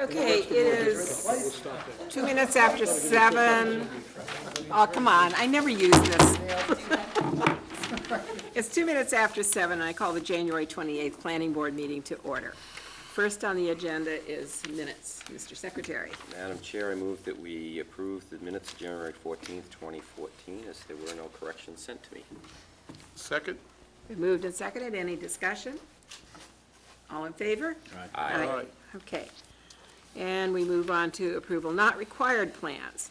Okay, it is 2 minutes after 7. Oh, come on, I never use this. It's 2 minutes after 7, and I call the January 28th Planning Board meeting to order. First on the agenda is minutes. Mr. Secretary. Madam Chair, I move that we approve the minutes of January 14th, 2014, as there were no corrections sent to me. Second? Been moved and seconded. Any discussion? All in favor? Aye. Aye. Okay. And we move on to approval not required plans.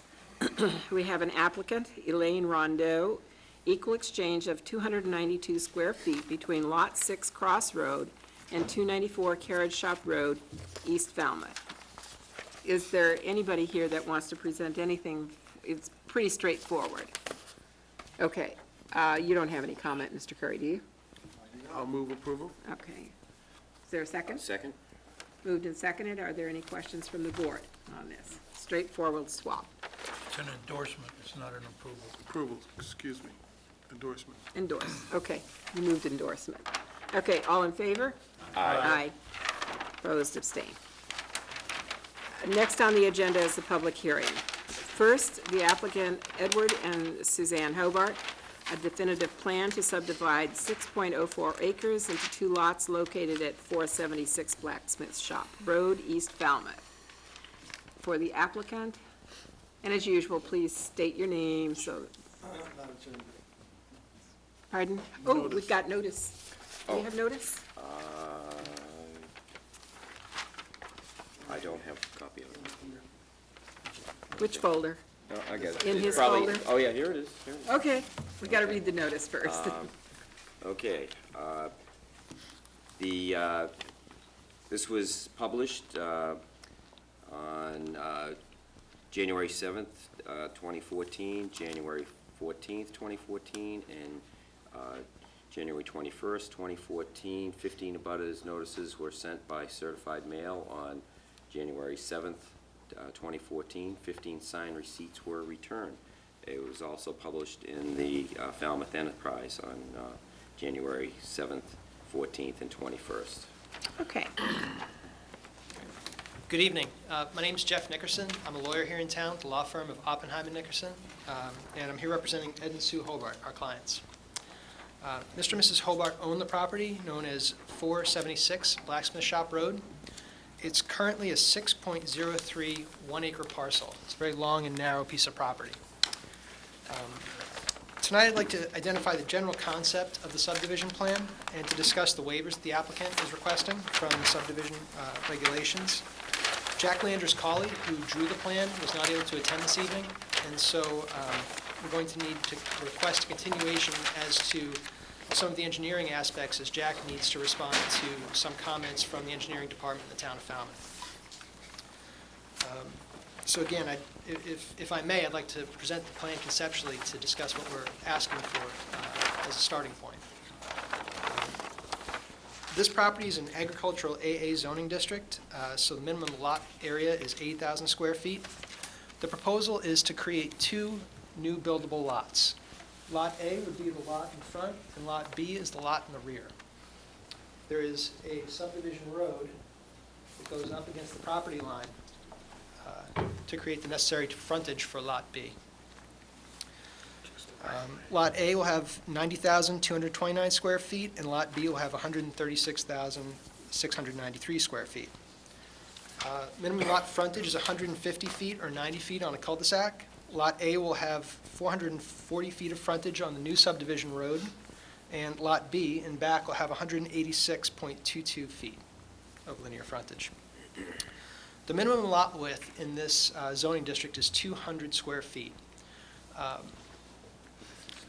We have an applicant, Elaine Rondeau, equal exchange of 292 square feet between Lot 6 Cross Road and 294 Carriage Shop Road, East Falmouth. Is there anybody here that wants to present anything? It's pretty straightforward. Okay. You don't have any comment, Mr. Curry, do you? I'll move approval. Okay. Is there a second? Second? Moved and seconded. Are there any questions from the board on this? Straightforward swap. It's an endorsement, it's not an approval. Approval, excuse me. Endorsement. Endorse. Okay. You moved endorsement. Okay. All in favor? Aye. Opposed, abstained. Next on the agenda is the public hearing. First, the applicant Edward and Suzanne Hobart, a definitive plan to subdivide 6.04 acres into 2 lots located at 476 Blacksmith Shop Road, East Falmouth. For the applicant, and as usual, please state your name, so. Pardon? Oh, Notice. we've got notice. Do you have notice? I don't have a copy of it. Which folder? No, I got it. In It's his probably- folder? Oh, yeah, here it is. Here it is. Okay, we got to read the notice first. Okay. This was published on January 7th, 2014, January 14th, 2014, and January 21st, 2014. 15 abutters notices were sent by certified mail on January 7th, 2014. 15 signed receipts were returned. It was also published in the Falmouth Enterprise on January 7th, 14th, and 21st. Okay. Good evening. My name is Jeff Nickerson. I'm a lawyer here in town at the law firm of Oppenheim & Nickerson, and I'm here representing Ed and Sue Hobart, our clients. Mr. and Mrs. Hobart own the property known as 476 Blacksmith Shop Road. It's currently a 6.03 one-acre parcel. It's a very long and narrow piece of property. Tonight I'd like to identify the general concept of the subdivision plan and to discuss the waivers the applicant is requesting from the subdivision regulations. Jack Landers Colley, who drew the plan, was not able to attend this evening, and so we're going to need to request a continuation as to some of the engineering aspects, as Jack needs to respond to some comments from the engineering department in the town of Falmouth. So again, if I may, I'd like to present the plan conceptually to discuss what we're asking for as a starting point. This property is an agricultural AA zoning district, so the minimum lot area is 80,000 square feet. The proposal is to create 2 new buildable lots. Lot A would be the lot in front, and Lot B is the lot in the rear. There is a subdivision road that goes up against the property line to create the necessary frontage for Lot B. Lot A will have 90,229 square feet, and Lot B will have 136,693 square feet. Minimum lot frontage is 150 feet or 90 feet on a cul-de-sac. Lot A will have 440 feet of frontage on the new subdivision road, and Lot B in back will have 186.22 feet of linear frontage. The minimum lot width in this zoning district is 200 square feet.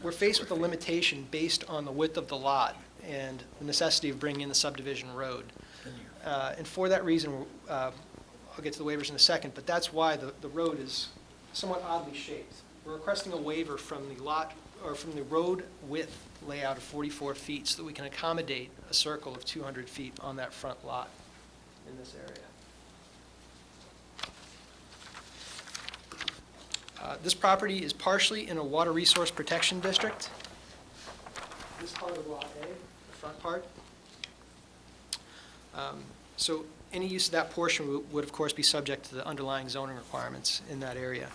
We're faced with a limitation based on the width of the lot and the necessity of bringing in the subdivision road. And for that reason, I'll get to the waivers in a second, but that's why the road is somewhat oddly shaped. We're requesting a waiver from the lot, or from the road width layout of 44 feet so that we can accommodate a circle of 200 feet on that front lot in this area. This property is partially in a water resource protection district. This part of Lot A, the front part. So any use of that portion would, of course, be subject to the underlying zoning requirements in that area.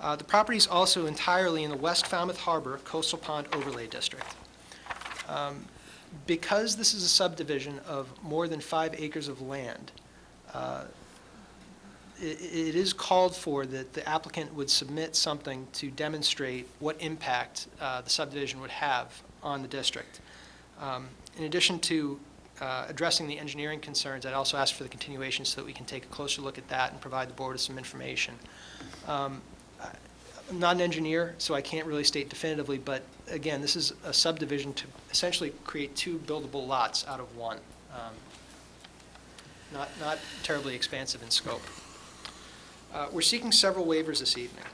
The property is also entirely in the West Falmouth Harbor Coastal Pond Overlay District. Because this is a subdivision of more than 5 acres of land, it is called for that the applicant would submit something to demonstrate what impact the subdivision would have on the district. In addition to addressing the engineering concerns, I'd also ask for the continuation so that we can take a closer look at that and provide the board with some information. I'm not an engineer, so I can't really state definitively, but again, this is a subdivision to essentially create 2 buildable lots out of 1. Not terribly expansive in scope. We're seeking several waivers this evening.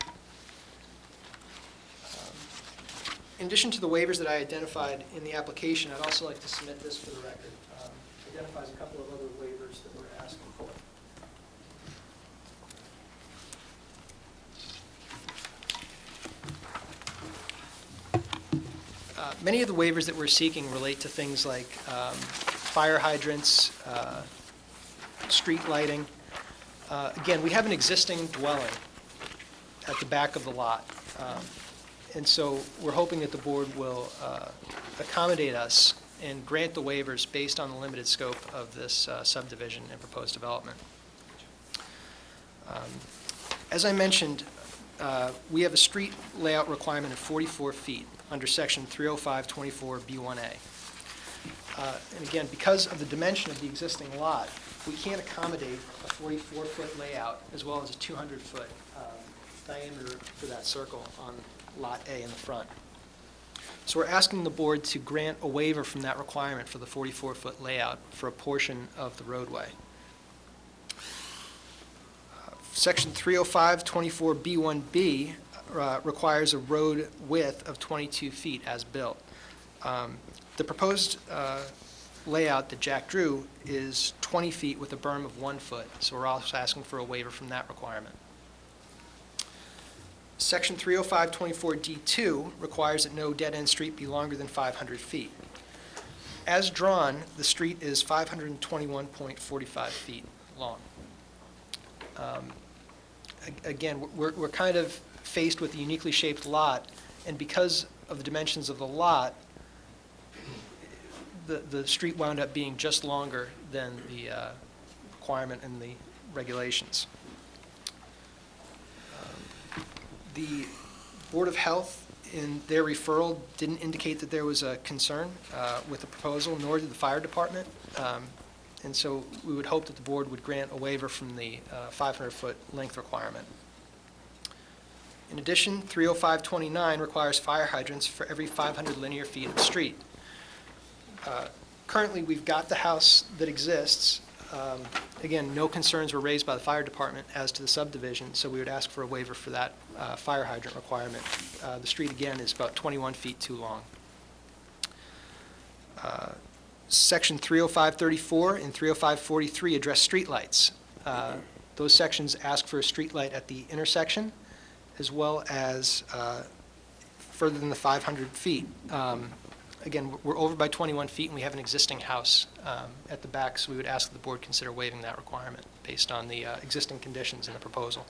In addition to the waivers that I identified in the application, I'd also like to submit this for the record. It identifies a couple of other waivers that we're asking for. Many of the waivers that we're seeking relate to things like fire hydrants, street lighting. Again, we have an existing dwelling at the back of the lot. And so we're hoping that the board will accommodate us and grant the waivers based on the limited scope of this subdivision and proposed development. As I mentioned, we have a street layout requirement of 44 feet under section 305-24B1A. And again, because of the dimension of the existing lot, we can't accommodate a 44-foot layout as well as a 200-foot diameter for that circle on Lot A in the front. So we're asking the board to grant a waiver from that requirement for the 44-foot layout for a portion of the roadway. Section 305-24B1B requires a road width of 22 feet as built. The proposed layout that Jack drew is 20 feet with a berm of 1 foot, so we're also asking for a waiver from that requirement. Section 305-24D2 requires that no dead-end street be longer than 500 feet. As drawn, the street is 521.45 feet long. Again, we're kind of faced with a uniquely shaped lot, and because of the dimensions of the lot, the street wound up being just longer than the requirement in the regulations. The Board of Health, in their referral, didn't indicate that there was a concern with the proposal, nor did the fire department. And so we would hope that the board would grant a waiver from the 500-foot length requirement. In addition, 305-29 requires fire hydrants for every 500 linear feet of street. Currently, we've got the house that exists. Again, no concerns were raised by the fire department as to the subdivision, so we would ask for a waiver for that fire hydrant requirement. The street, again, is about 21 feet too long. Section 305-34 and 305-43 address streetlights. Those sections ask for a streetlight at the intersection, as well as further than the 500 feet. Again, we're over by 21 feet, and we have an existing house at the back, so we would ask that the board consider waiving that requirement based on the existing conditions in the proposal.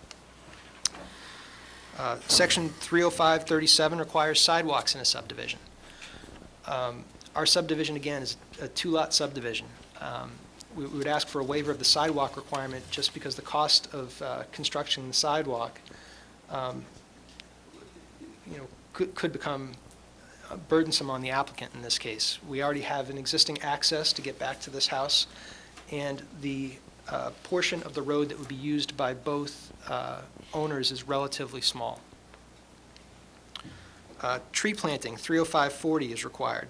Section 305-37 requires sidewalks in a subdivision. Our subdivision, again, is a 2-lot subdivision. We would ask for a waiver of the sidewalk requirement just because the cost of constructing the sidewalk could become burdensome on the applicant in this case. We already have an existing access to get back to this house, and the portion of the road that would be used by both owners is relatively small. Tree planting, 305-40 is required.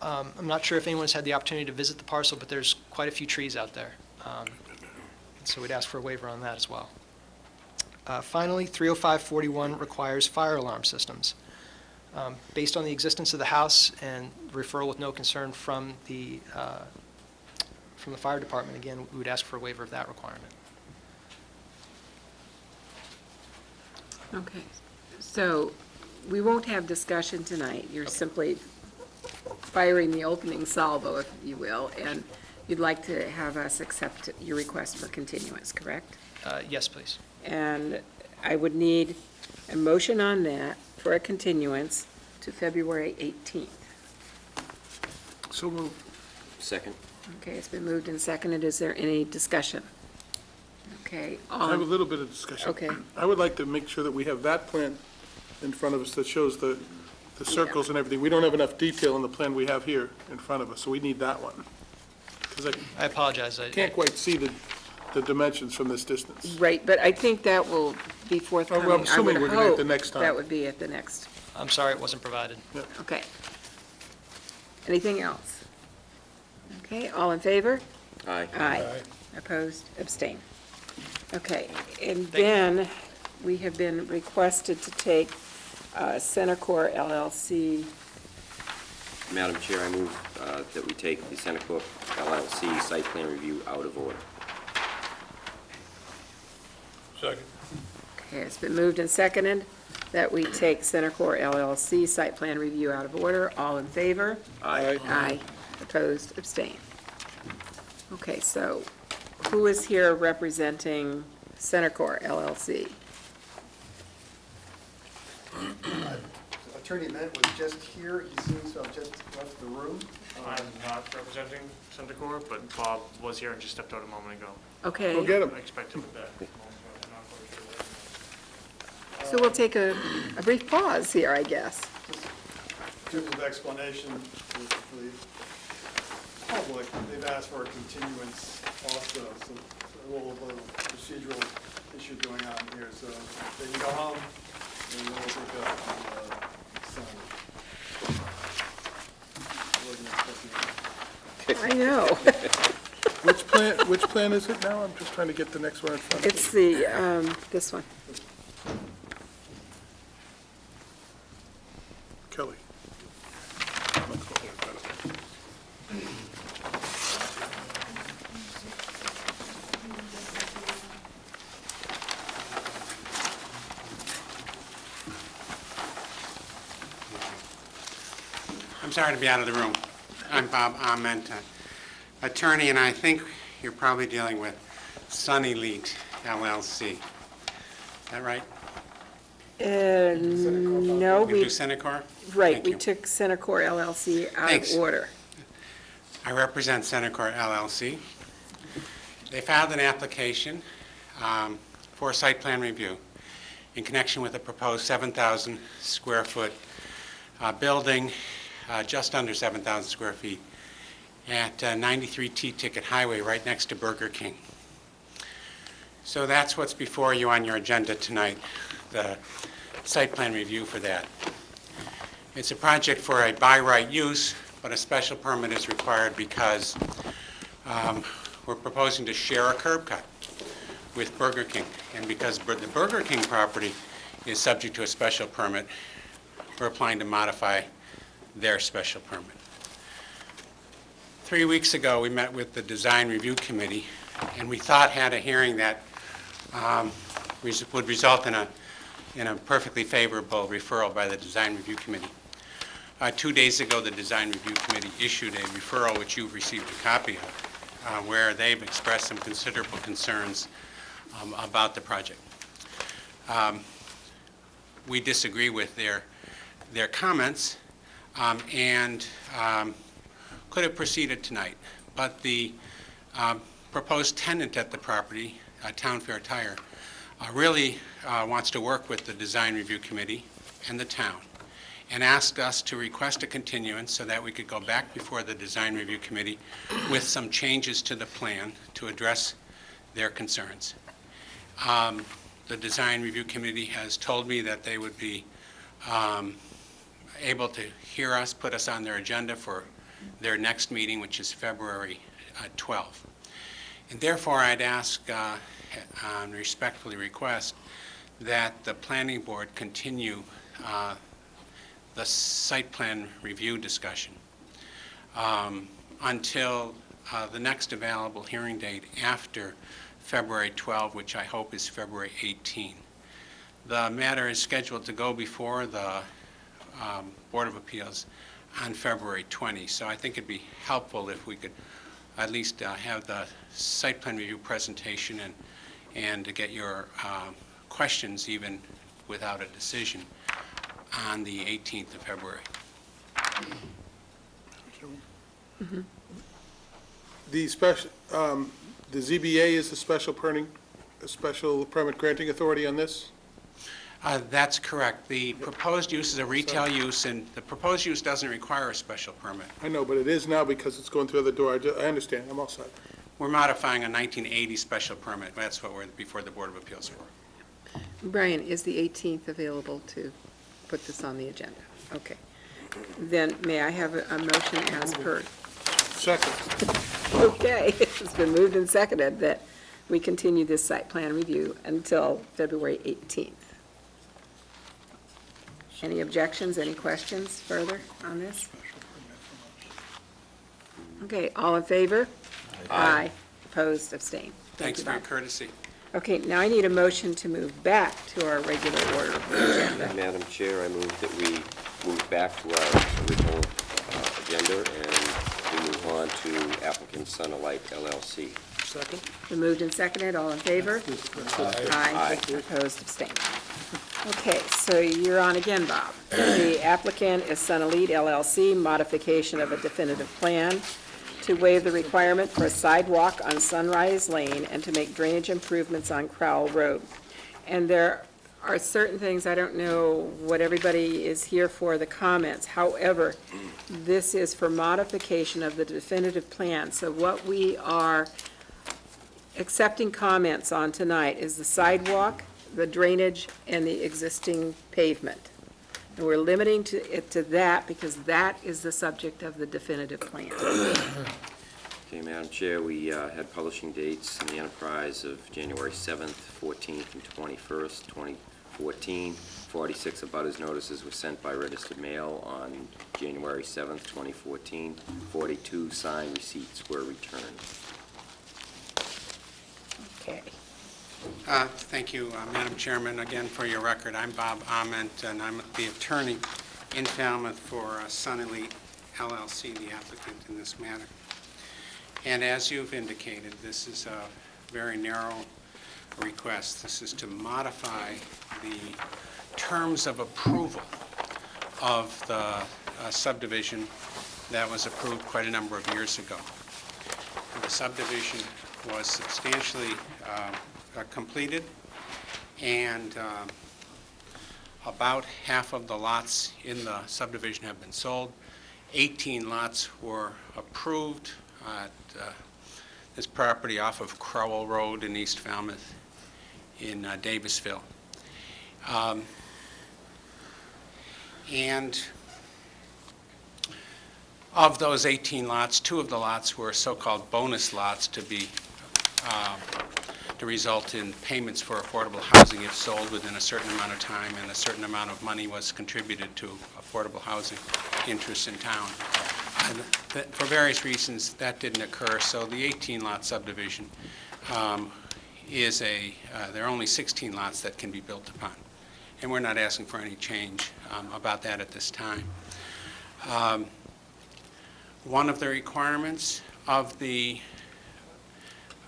I'm not sure if anyone's had the opportunity to visit the parcel, but there's quite a few trees out there. So we'd ask for a waiver on that as well. Finally, 305-41 requires fire alarm systems. Based on the existence of the house and referral with no concern from the fire department, again, we would ask for a waiver of that requirement. Okay, so we won't have discussion tonight. You're simply firing the opening salvo, if you will, and you'd like to have us accept your request for continuance, correct? Yes, please. And I would need a motion on that for a continuance to February 18th. So moved. Second? Okay, it's been moved and seconded. Is there any discussion? Okay, I have a little bit of discussion. Okay. I would like to make sure that we have that plan in front of us that shows the circles and everything. We don't have enough detail in the plan we have here in front of us, so we need that one. Because I apologize. I can't quite see the dimensions from this distance. right, but I think that will be forthcoming. I'm assuming I would we're gonna get the hope next time. that would be at the next, I'm sorry it wasn't provided. okay. Anything else? Okay, all in favor? Aye. Aye. Opposed, abstain. Okay, and then we have been requested to take Centercore LLC. Madam Chair, I move that we take the Centercorp LLC site plan review out of order. Second. Okay, it's been moved and seconded that we take Centercore LLC site plan review out of order. All in favor? Aye. Aye. Opposed, abstain. Okay, so who is here representing Centercore LLC? Attorney Ment was just here, he seems to have just left the room. I'm not representing Centercore, but Bob was here and just stepped out a moment ago. Okay. Go get him. I expect him back. So we'll take a brief pause here, I guess. In terms of explanation for the public, they've asked for a continuance also, so a little bit of procedural issue going on here, so they can go home and we'll pick up on Sunday. Wasn't expecting that. I know. Which plan is it now? I'm just trying to get the next one in front of me. It's the, this one. Kelly. I'm sorry to be out of the room. I'm Bob Ament, attorney, and I think you're probably dealing with Sunny Elite LLC. Is that right? No, You do we, Centercore? right, Thank we you. took Centercore LLC out of Thanks. order. I represent Centercore LLC. They filed an application for a site plan review in connection with a proposed 7,000 square foot building, just under 7,000 square feet, at 93 T-Ticket Highway, right next to Burger King. So that's what's before you on your agenda tonight, the site plan review for that. It's a project for a by right use, but a special permit is required because we're proposing to share a curb cut with Burger King. And because the Burger King property is subject to a special permit, we're applying to modify their special permit. 3 weeks ago, we met with the Design Review Committee, and we thought had a hearing that would result in a perfectly favorable referral by the Design Review Committee. 2 days ago, the Design Review Committee issued a referral, which you've received a copy of, where they've expressed some considerable concerns about the project. We disagree with their comments and could have proceeded tonight, but the proposed tenant at the property, Town Fair Tire, really wants to work with the Design Review Committee and the town, and asked us to request a continuance so that we could go back before the Design Review Committee with some changes to the plan to address their concerns. The Design Review Committee has told me that they would be able to hear us, put us on their agenda for their next meeting, which is February 12th. And therefore, I'd ask and respectfully request that the Planning Board continue the site plan review discussion until the next available hearing date after February 12, which I hope is February 18. The matter is scheduled to go before the Board of Appeals on February 20, so I think it'd be helpful if we could at least have the site plan review presentation and to get your questions even without a decision on the 18th of February. The special, the ZBA is the special permit granting authority on this? That's correct. The proposed use is a retail use, and the proposed use doesn't require a special permit. I know, but it is now because it's going through the door. I understand, I'm all set. We're modifying a 1980 special permit. That's what we're before the Board of Appeals for. Brian, is the 18th available to put this on the agenda? Okay. Then may I have a motion as per? Second. Okay, it's been moved and seconded that we continue this site plan review until February 18th. Any objections, any questions further on this? Okay, all in favor? Aye. Opposed, abstained. Thanks you, for your Bob. courtesy. Okay, now I need a motion to move back to our regular order of the agenda. Madam Chair, I move that we move back to our original agenda and we move on to applicant Sun Alike LLC. Second? Been moved and seconded, all in favor? Aye. Aye. Opposed, abstained. Okay, so you're on again, Bob. The applicant is Sun Elite LLC, modification of a definitive plan to waive the requirement for a sidewalk on Sunrise Lane and to make drainage improvements on Crowell Road. And there are certain things, I don't know what everybody is here for, the comments. However, this is for modification of the definitive plan. So what we are accepting comments on tonight is the sidewalk, the drainage, and the existing pavement. And we're limiting it to that because that is the subject of the definitive plan. Okay, Madam Chair, we had publishing dates in the Enterprise of January 7th, 14th, and 21st, 2014. 46 abutters notices were sent by registered mail on January 7th, 2014. 42 signed receipts were returned. Okay. Thank you, Madam Chairman. Again, for your record, I'm Bob Ament, and I'm the attorney in Falmouth for Sun Elite LLC, the applicant in this matter. And as you've indicated, this is a very narrow request. This is to modify the terms of approval of the subdivision that was approved quite a number of years ago. The subdivision was substantially completed, and about half of the lots in the subdivision have been sold. 18 lots were approved at this property off of Crowell Road in East Falmouth in Davisville. And of those 18 lots, 2 of the lots were so-called bonus lots to result in payments for affordable housing if sold within a certain amount of time, and a certain amount of money was contributed to affordable housing interests in town. And for various reasons, that didn't occur, so the 18-lot subdivision there are only 16 lots that can be built upon. And we're not asking for any change about that at this time. One of the requirements of the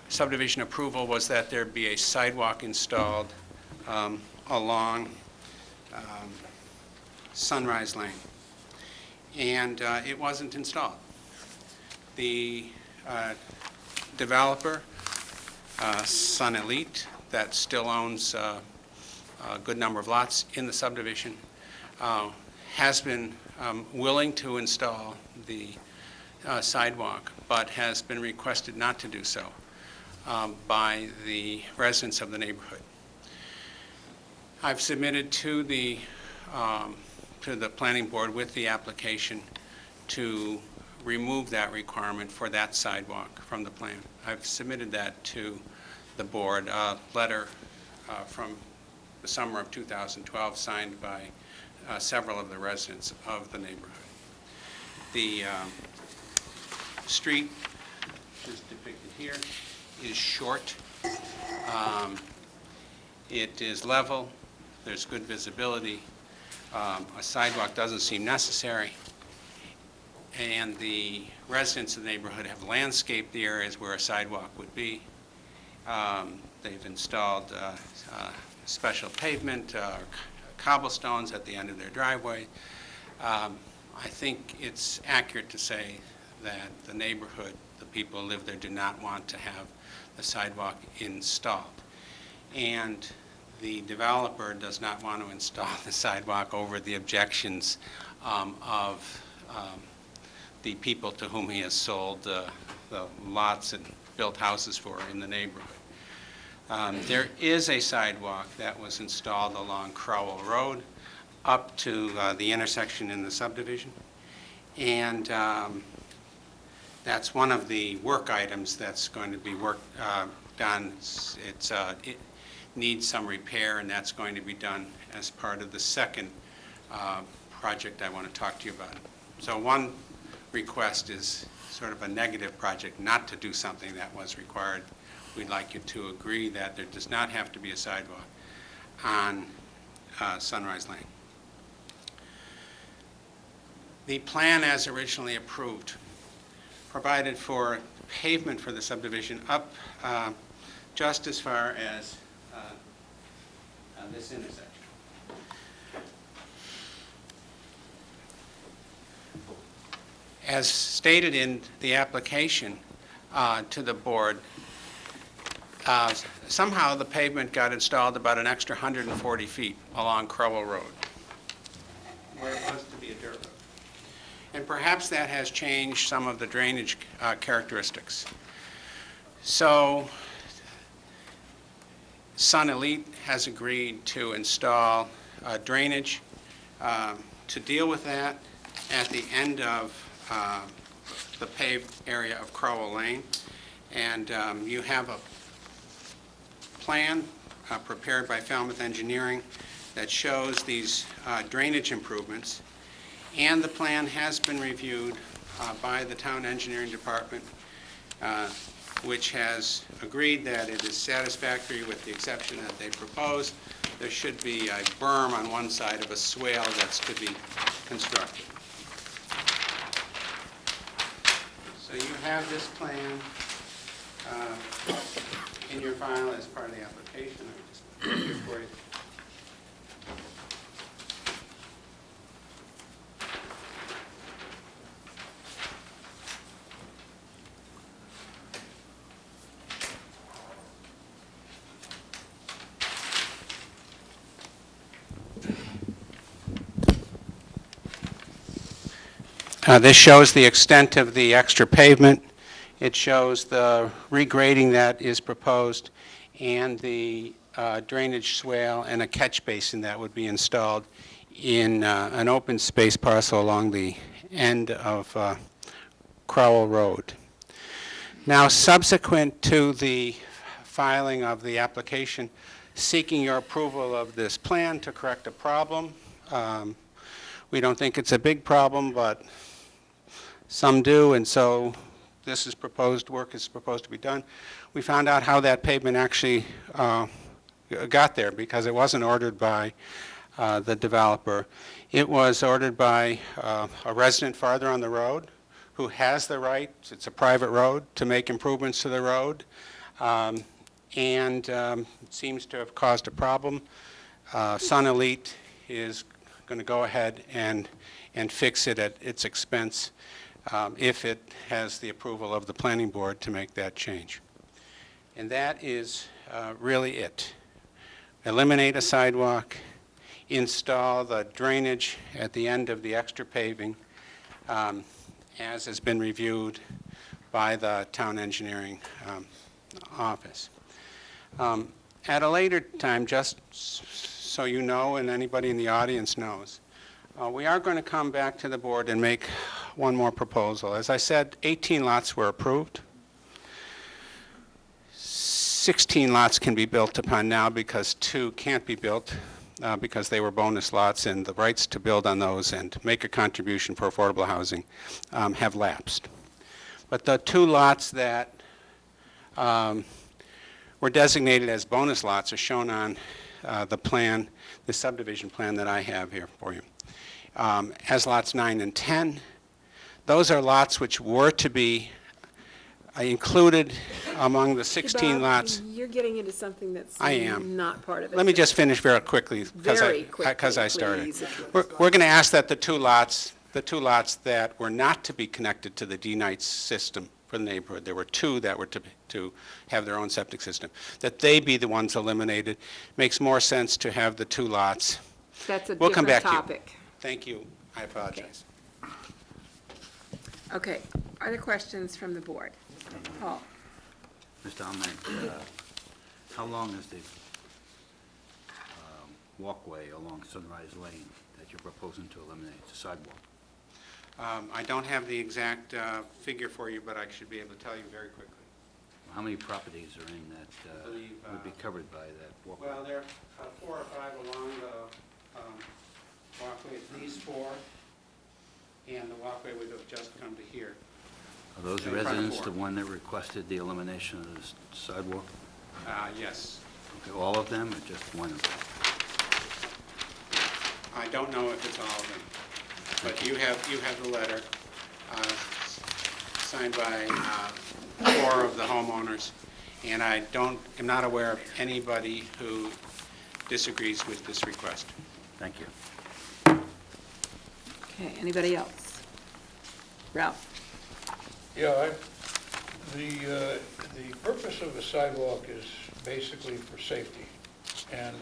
subdivision approval was that there be a sidewalk installed along Sunrise Lane. And it wasn't installed. The developer, Sun Elite, that still owns a good number of lots in the subdivision, has been willing to install the sidewalk, but has been requested not to do so by the residents of the neighborhood. I've submitted to the planning board with the application to remove that requirement for that sidewalk from the plan. I've submitted that to the board, a letter from the summer of 2012 signed by several of the residents of the neighborhood. The street, which is depicted here, is short. It is level. There's good visibility. A sidewalk doesn't seem necessary. and the residents of the neighborhood have landscaped the areas where a sidewalk would be. They've installed special pavement, cobblestones at the end of their driveway. I think it's accurate to say that the neighborhood, the people who live there, do not want to have the sidewalk installed. And the developer does not want to install the sidewalk over the objections of the people to whom he has sold the lots and built houses for in the neighborhood. There is a sidewalk that was installed along Crowell Road up to the intersection in the subdivision, and that's one of the work items that's going to be done. It needs some repair, and that's going to be done as part of the second project I want to talk to you about. So one request is sort of a negative project, not to do something that was required. We'd like you to agree that there does not have to be a sidewalk on Sunrise Lane. The plan as originally approved provided for pavement for the subdivision up just as far as this intersection. As stated in the application to the board, somehow the pavement got installed about an extra 140 feet along Crowell Road, where it was to be a dirt road. And perhaps that has changed some of the drainage characteristics. So Sun Elite has agreed to install drainage to deal with that at the end of the paved area of Crowell Lane. And you have a plan prepared by Falmouth Engineering that shows these drainage improvements. And the plan has been reviewed by the town engineering department, which has agreed that it is satisfactory with the exception that they propose. There should be a berm on one side of a swale that's to be constructed. So you have this plan in your file as part of the application. I just put it for you. This shows the extent of the extra pavement. It shows the regrading that is proposed and the drainage swale and a catch basin that would be installed in an open space parcel along the end of Crowell Road. Now, subsequent to the filing of the application, seeking your approval of this plan to correct a problem. We don't think it's a big problem, but some do, and so this is proposed, work is proposed to be done. We found out how that pavement actually got there, because it wasn't ordered by the developer. It was ordered by a resident farther on the road who has the right, it's a private road, to make improvements to the road, and it seems to have caused a problem. Sun Elite is going to go ahead and fix it at its expense if it has the approval of the planning board to make that change. And that is really it. Eliminate a sidewalk, install the drainage at the end of the extra paving, as has been reviewed by the town engineering office. At a later time, just so you know and anybody in the audience knows, we are going to come back to the board and make one more proposal. As I said, 18 lots were approved. 16 lots can be built upon now because 2 can't be built because they were bonus lots, and the rights to build on those and make a contribution for affordable housing have lapsed. But the 2 lots that were designated as bonus lots are shown on the plan, the subdivision plan that I have here for you. As lots 9 and 10, those are lots which were to be included among the 16 Bob, lots. You're getting into something that's I am. not part of it. Let me just finish very quickly, Very because I quickly, started. please, if you- We're going to ask that the two lots that were not to be connected to the D-Night system for the neighborhood, there were two that were to have their own septic system, that they be the ones eliminated. Makes more sense to have the two lots. That's a We'll come different back to you. topic. Thank you. I apologize. Okay, other questions from the board? Paul? Mr. Ahmed, how long is the walkway along Sunrise Lane that you're proposing to eliminate, the sidewalk? I don't have the exact figure for you, but I should be able to tell you very quickly. How many properties are in that I believe, would be covered by that walkway? Well, there are 4 or 5 along the walkway. It's these 4, and the walkway would have just come to here. Are those in front of residents 4. the one that requested the elimination of the sidewalk? Yes. Okay, all of them, or just one of them? I don't know if it's all of them, but you have the letter signed by 4 of the homeowners, and I'm not aware of anybody who disagrees with this request. Thank you. Okay, anybody else? Ralph? Yeah, the purpose of a sidewalk is basically for safety, and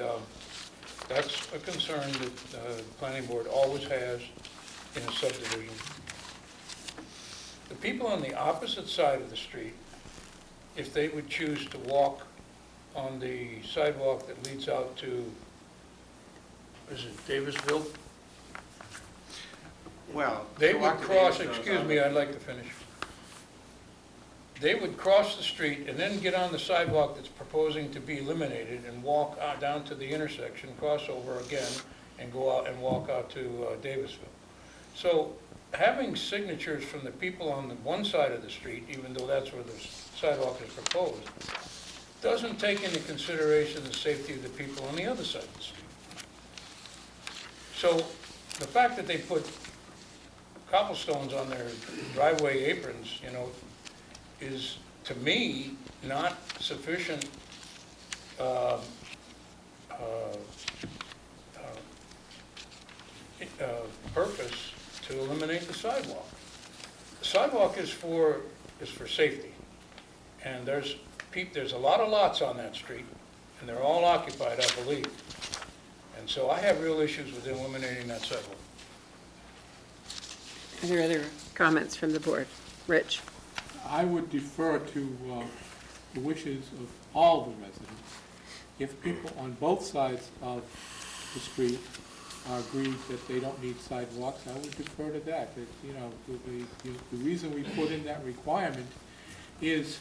that's a concern that the planning board always has in a subdivision. The people on the opposite side of the street, if they would choose to walk on the sidewalk that leads out to, is it Davisville? Well, They would cross, excuse me, I'd like to finish. They would cross the street and then get on the sidewalk that's proposing to be eliminated and walk down to the intersection, cross over again, and go out and walk out to Davisville. So having signatures from the people on the one side of the street, even though that's where the sidewalk is proposed, doesn't take into consideration the safety of the people on the other side of the street. So the fact that they put cobblestones on their driveway aprons, is, to me, not sufficient purpose to eliminate the sidewalk. The sidewalk is for safety, and there's a lot of lots on that street, and they're all occupied, I believe. And so I have real issues with eliminating that sidewalk. Are there other comments from the board? Rich? I would defer to the wishes of all the residents. If people on both sides of the street agree that they don't need sidewalks, I would defer to that. The reason we put in that requirement is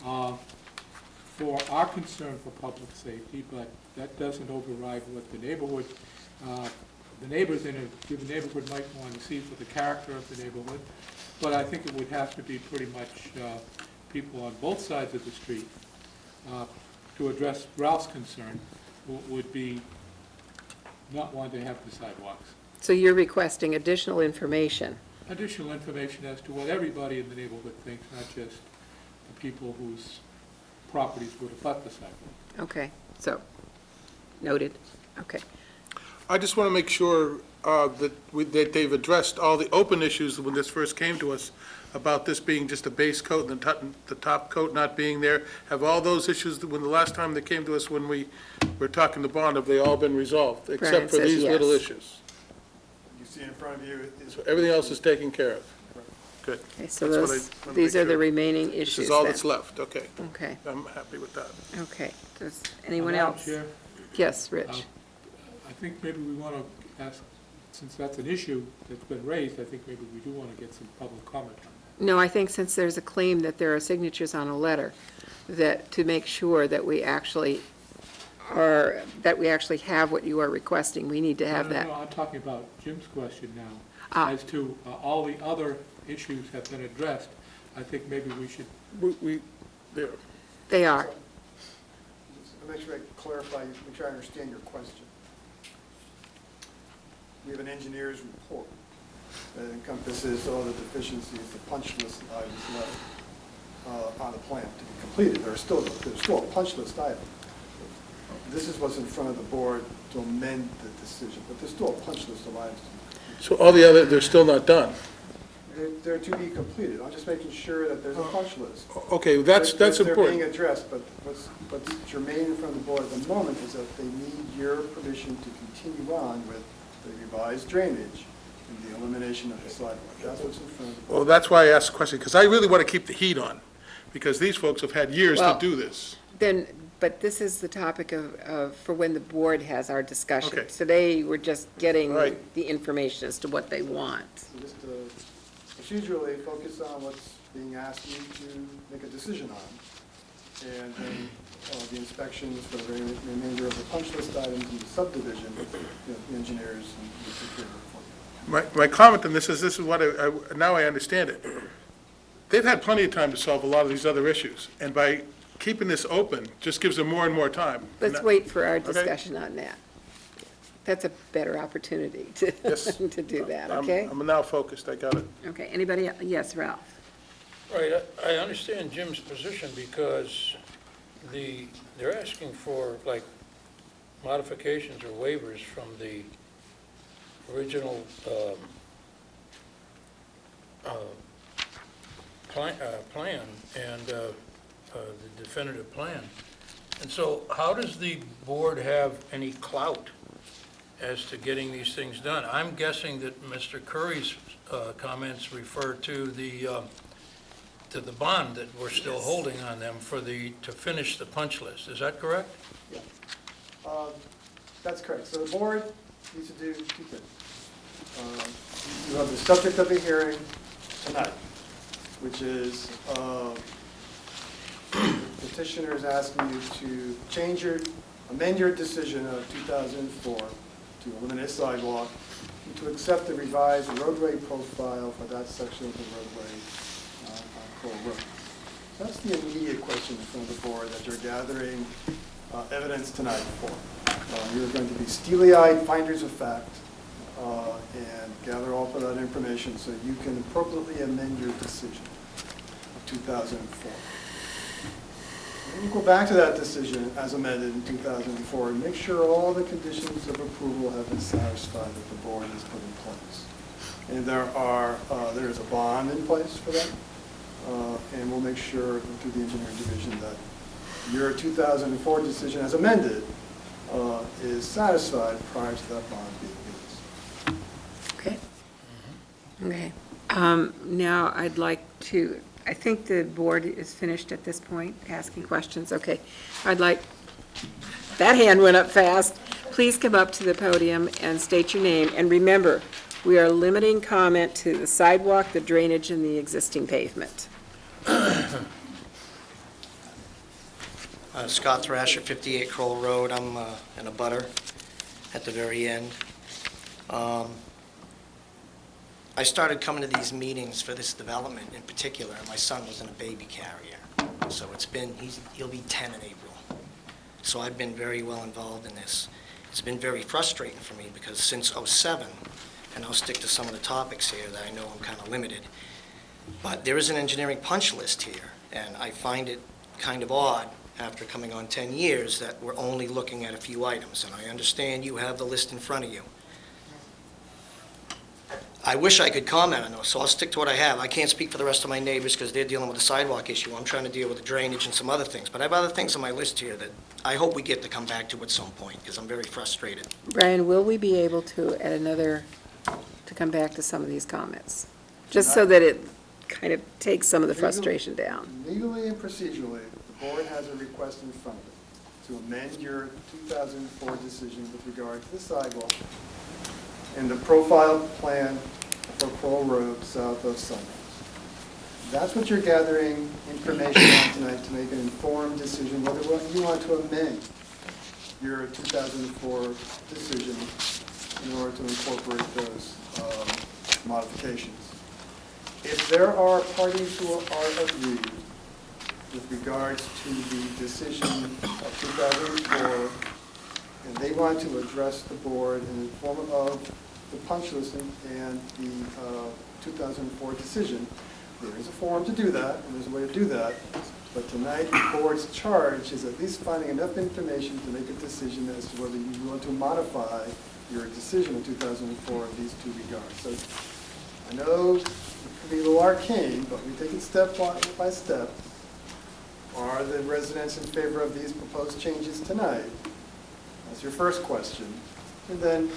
for our concern for public safety, but that doesn't override what the neighborhood, the neighbors in a given neighborhood might want to see for the character of the neighborhood. But I think it would have to be pretty much people on both sides of the street to address Ralph's concern would be not wanting to have the sidewalks. So you're requesting additional information? Additional information as to what everybody in the neighborhood thinks, not just the people whose properties would abut the sidewalk. Okay, so, noted. Okay. I just want to make sure that they've addressed all the open issues when this first came to us about this being just a base coat and the top coat not being there. Have all those issues, when the last time they came to us when we were talking to Bond, have they all been resolved? Except for says these yes. little issues? You see in front of you is. So everything else is taken care of? Good. Okay, so That's what those, I wanna these make are the sure. remaining This issues is all then. that's left, okay. Okay, I'm happy with that. okay. Does anyone Madam else? Chair, Yes, Rich? I think maybe we want to ask, since that's an issue that's been raised, I think maybe we do want to get some public comment on that. No, I think since there's a claim that there are signatures on a letter, that to make sure that we actually have what you are requesting, we need to have that. No, I'm talking about Jim's question now. Ah. As to all the other issues have been addressed, I think maybe we should, There. They are. So make sure I clarify, make sure I understand your question. We have an engineer's report. that encompasses all the deficiencies, the punch list items left on the plan to be completed. There's still a punch list item. This is what's in front of the board to amend the decision, but there's still a punch list of items. So all the other, they're still not done. They're to be completed. I'm just making sure that there's a punch list. Okay, that's They're being important. addressed, but what's germane in front of the board at the moment is that they need your permission to continue on with the revised drainage and the elimination of the sidewalk. That's what's in front of the board. Well, that's why I asked the question, because I really want to keep the heat on, because these folks have had years to Well- do this. Then, but this is the topic for when the board has our discussion. Okay. Today, we're just getting Right. the information as to what they want. So just procedurally, focus on what's being asked you to make a decision on. And then the inspections for the remainder of the punch list items and the subdivision, the engineers and the security for you. My comment on this is what now I understand it. They've had plenty of time to solve a lot of these other issues, and by keeping this open, just gives them more and more time. Let's wait for our Okay. discussion on that. That's a better opportunity to, Yes. to do that, I'm- okay? I'm now focused, I got it. Okay, anybody, yes, Ralph? Right, I understand Jim's position because they're asking for like modifications or waivers from the original plan and the definitive plan. And so how does the board have any clout as to getting these things done? I'm guessing that Mr. Curry's comments refer to the bond that we're still holding on them to finish the punch list. Is that correct? That's correct. So the board needs to do two things. You have the subject of the hearing tonight, which is petitioner is asking you to amend your decision of 2004 to eliminate sidewalk and to accept the revised roadway profile for that section of the roadway on Cole Road. That's the immediate question in front of the board that you're gathering evidence tonight for. You're going to be steely-eyed finders of fact and gather all of that information so you can appropriately amend your decision of 2004. And you go back to that decision as amended in 2004 and make sure all the conditions of approval have been satisfied that the board has put in place. And there is a bond in place for that. And we'll make sure through the engineering division that your 2004 decision as amended is satisfied prior to that bond being released. Okay. Okay. Now, I think the board is finished at this point, asking questions. Okay. That hand went up fast. Please come up to the podium and state your name. And remember, we are limiting comment to the sidewalk, the drainage, and the existing pavement. Scott Thrasher, 58 Kroll Road. I'm in a butter at the very end. I started coming to these meetings for this development in particular. My son was in a baby carrier, so he'll be 10 in April. So I've been very well involved in this. It's been very frustrating for me because since '07, and I'll stick to some of the topics here that I know I'm kind of limited, but there is an engineering punch list here, and I find it kind of odd after coming on 10 years that we're only looking at a few items, and I understand you have the list in front of you. I wish I could comment on those, so I'll stick to what I have. I can't speak for the rest of my neighbors because they're dealing with the sidewalk issue. I'm trying to deal with the drainage and some other things, but I have other things on my list here that I hope we get to come back to at some point because I'm very frustrated. Brian, will we be able to, to come back to some of these comments? Just so that it kind of takes some of the frustration down. Legally and procedurally, the board has a request in front of it to amend your 2004 decision with regard to the sidewalk and the profile plan for Kroll Road south of Sunrise. That's what you're gathering information on tonight to make an informed decision whether you want to amend your 2004 decision in order to incorporate those modifications. If there are parties who are agreed with regards to the decision of 2004, and they want to address the board in the form of the punch list and the 2004 decision. There is a form to do that, and there's a way to do that. But tonight, the board's charge is at least finding enough information to make a decision as to whether you want to modify your decision in 2004 in these two regards. So I know it can be a little arcane, but we take it step by step. Are the residents in favor of these proposed changes tonight? That's your first question. And then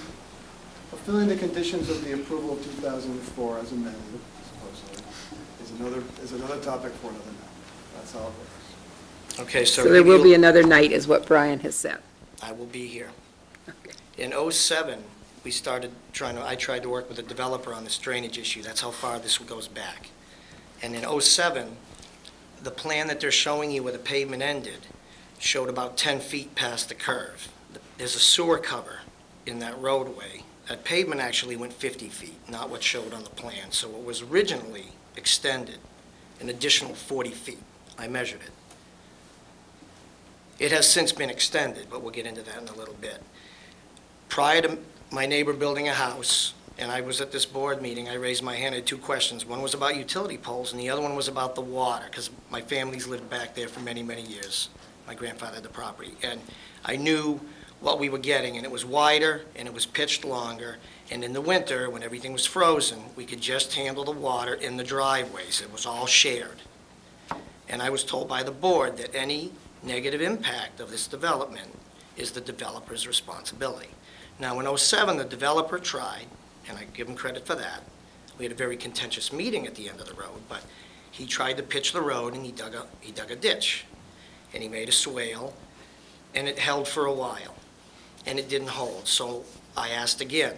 fulfilling the conditions of the approval of 2004 as amended, supposedly, is another topic for another night. That's how it works. Okay, so. So there will be maybe another night, is what Brian has said. I will be here. Okay. In '07, I tried to work with a developer on this drainage issue. That's how far this goes back. And in '07, the plan that they're showing you where the pavement ended showed about 10 feet past the curve. There's a sewer cover in that roadway. That pavement actually went 50 feet, not what showed on the plan. So it was originally extended an additional 40 feet. I measured it. It has since been extended, but we'll get into that in a little bit. Prior to my neighbor building a house, and I was at this board meeting, I raised my hand, I had two questions. One was about utility poles, and the other one was about the water, because my family's lived back there for many, many years. My grandfather had the property. And I knew what we were getting, and it was wider, and it was pitched longer, and in the winter, when everything was frozen, we could just handle the water in the driveways. It was all shared. And I was told by the board that any negative impact of this development is the developer's responsibility. Now, in '07, the developer tried, and I give him credit for that. We had a very contentious meeting at the end of the road, but he tried to pitch the road, and he dug a ditch, and he made a swale, and it held for a while, and it didn't hold. So I asked again.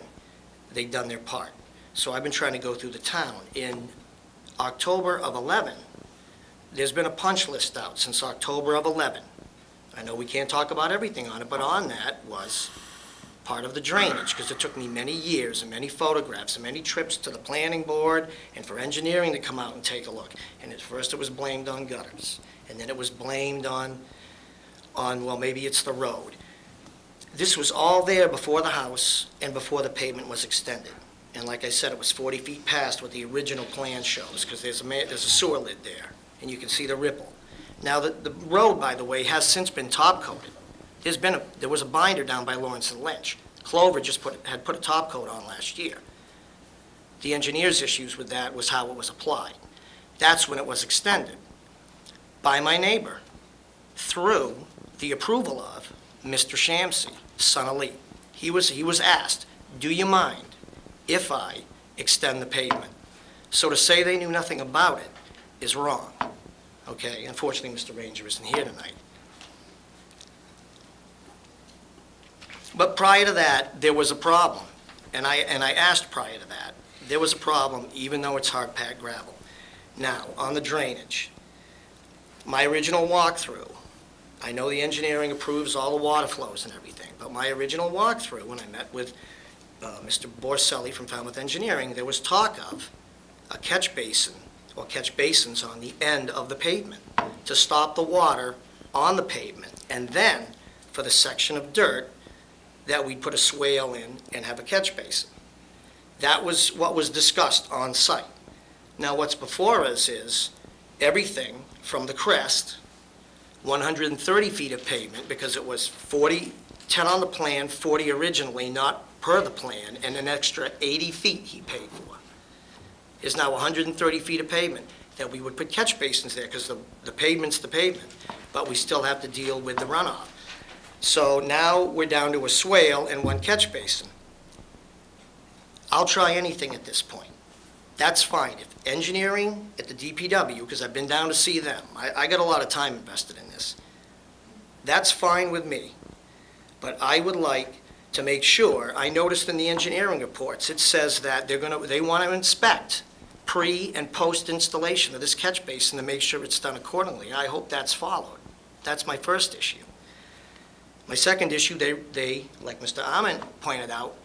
They'd done their part. So I've been trying to go through the town. In October of '11, there's been a punch list out since October of '11. I know we can't talk about everything on it, but on that was part of the drainage, because it took me many years and many photographs and many trips to the planning board and for engineering to come out and take a look. And at first it was blamed on gutters, and then it was blamed on, well, maybe it's the road. This was all there before the house and before the pavement was extended. And like I said, it was 40 feet past what the original plan shows, because there's a sewer lid there, and you can see the ripple. Now, the road, by the way, has since been top-coated. There was a binder down by Lawrence and Lynch. Clover just had put a top coat on last year. The engineer's issues with that was how it was applied. That's when it was extended by my neighbor through the approval of Mr. Shamsi, son of Lee. He was asked, do you mind if I extend the pavement? So to say they knew nothing about it is wrong. Okay, unfortunately, Mr. Ranger isn't here tonight. But prior to that, there was a problem, and I asked prior to that. There was a problem, even though it's hard-packed gravel. Now, on the drainage, my original walkthrough, I know the engineering approves all the water flows and everything, but my original walkthrough, when I met with Mr. Borselli from Falmouth Engineering, there was talk of a catch basin, or catch basins on the end of the pavement to stop the water on the pavement, and then for the section of dirt that we'd put a swale in and have a catch basin. That was what was discussed on site. Now, what's before us is everything from the crest, 130 feet of pavement, because it was 10 on the plan, 40 originally, not per the plan, and an extra 80 feet he paid for, is now 130 feet of pavement that we would put catch basins there, because the pavement's the pavement, but we still have to deal with the runoff. So now we're down to a swale and one catch basin. I'll try anything at this point. That's fine. If engineering at the DPW, because I've been down to see them, I got a lot of time invested in this. That's fine with me. But I would like to make sure, I noticed in the engineering reports, it says that they want to inspect pre- and post-installation of this catch basin to make sure it's done accordingly. I hope that's followed. That's my first issue. My second issue, they, like Mr. Ahmed pointed out,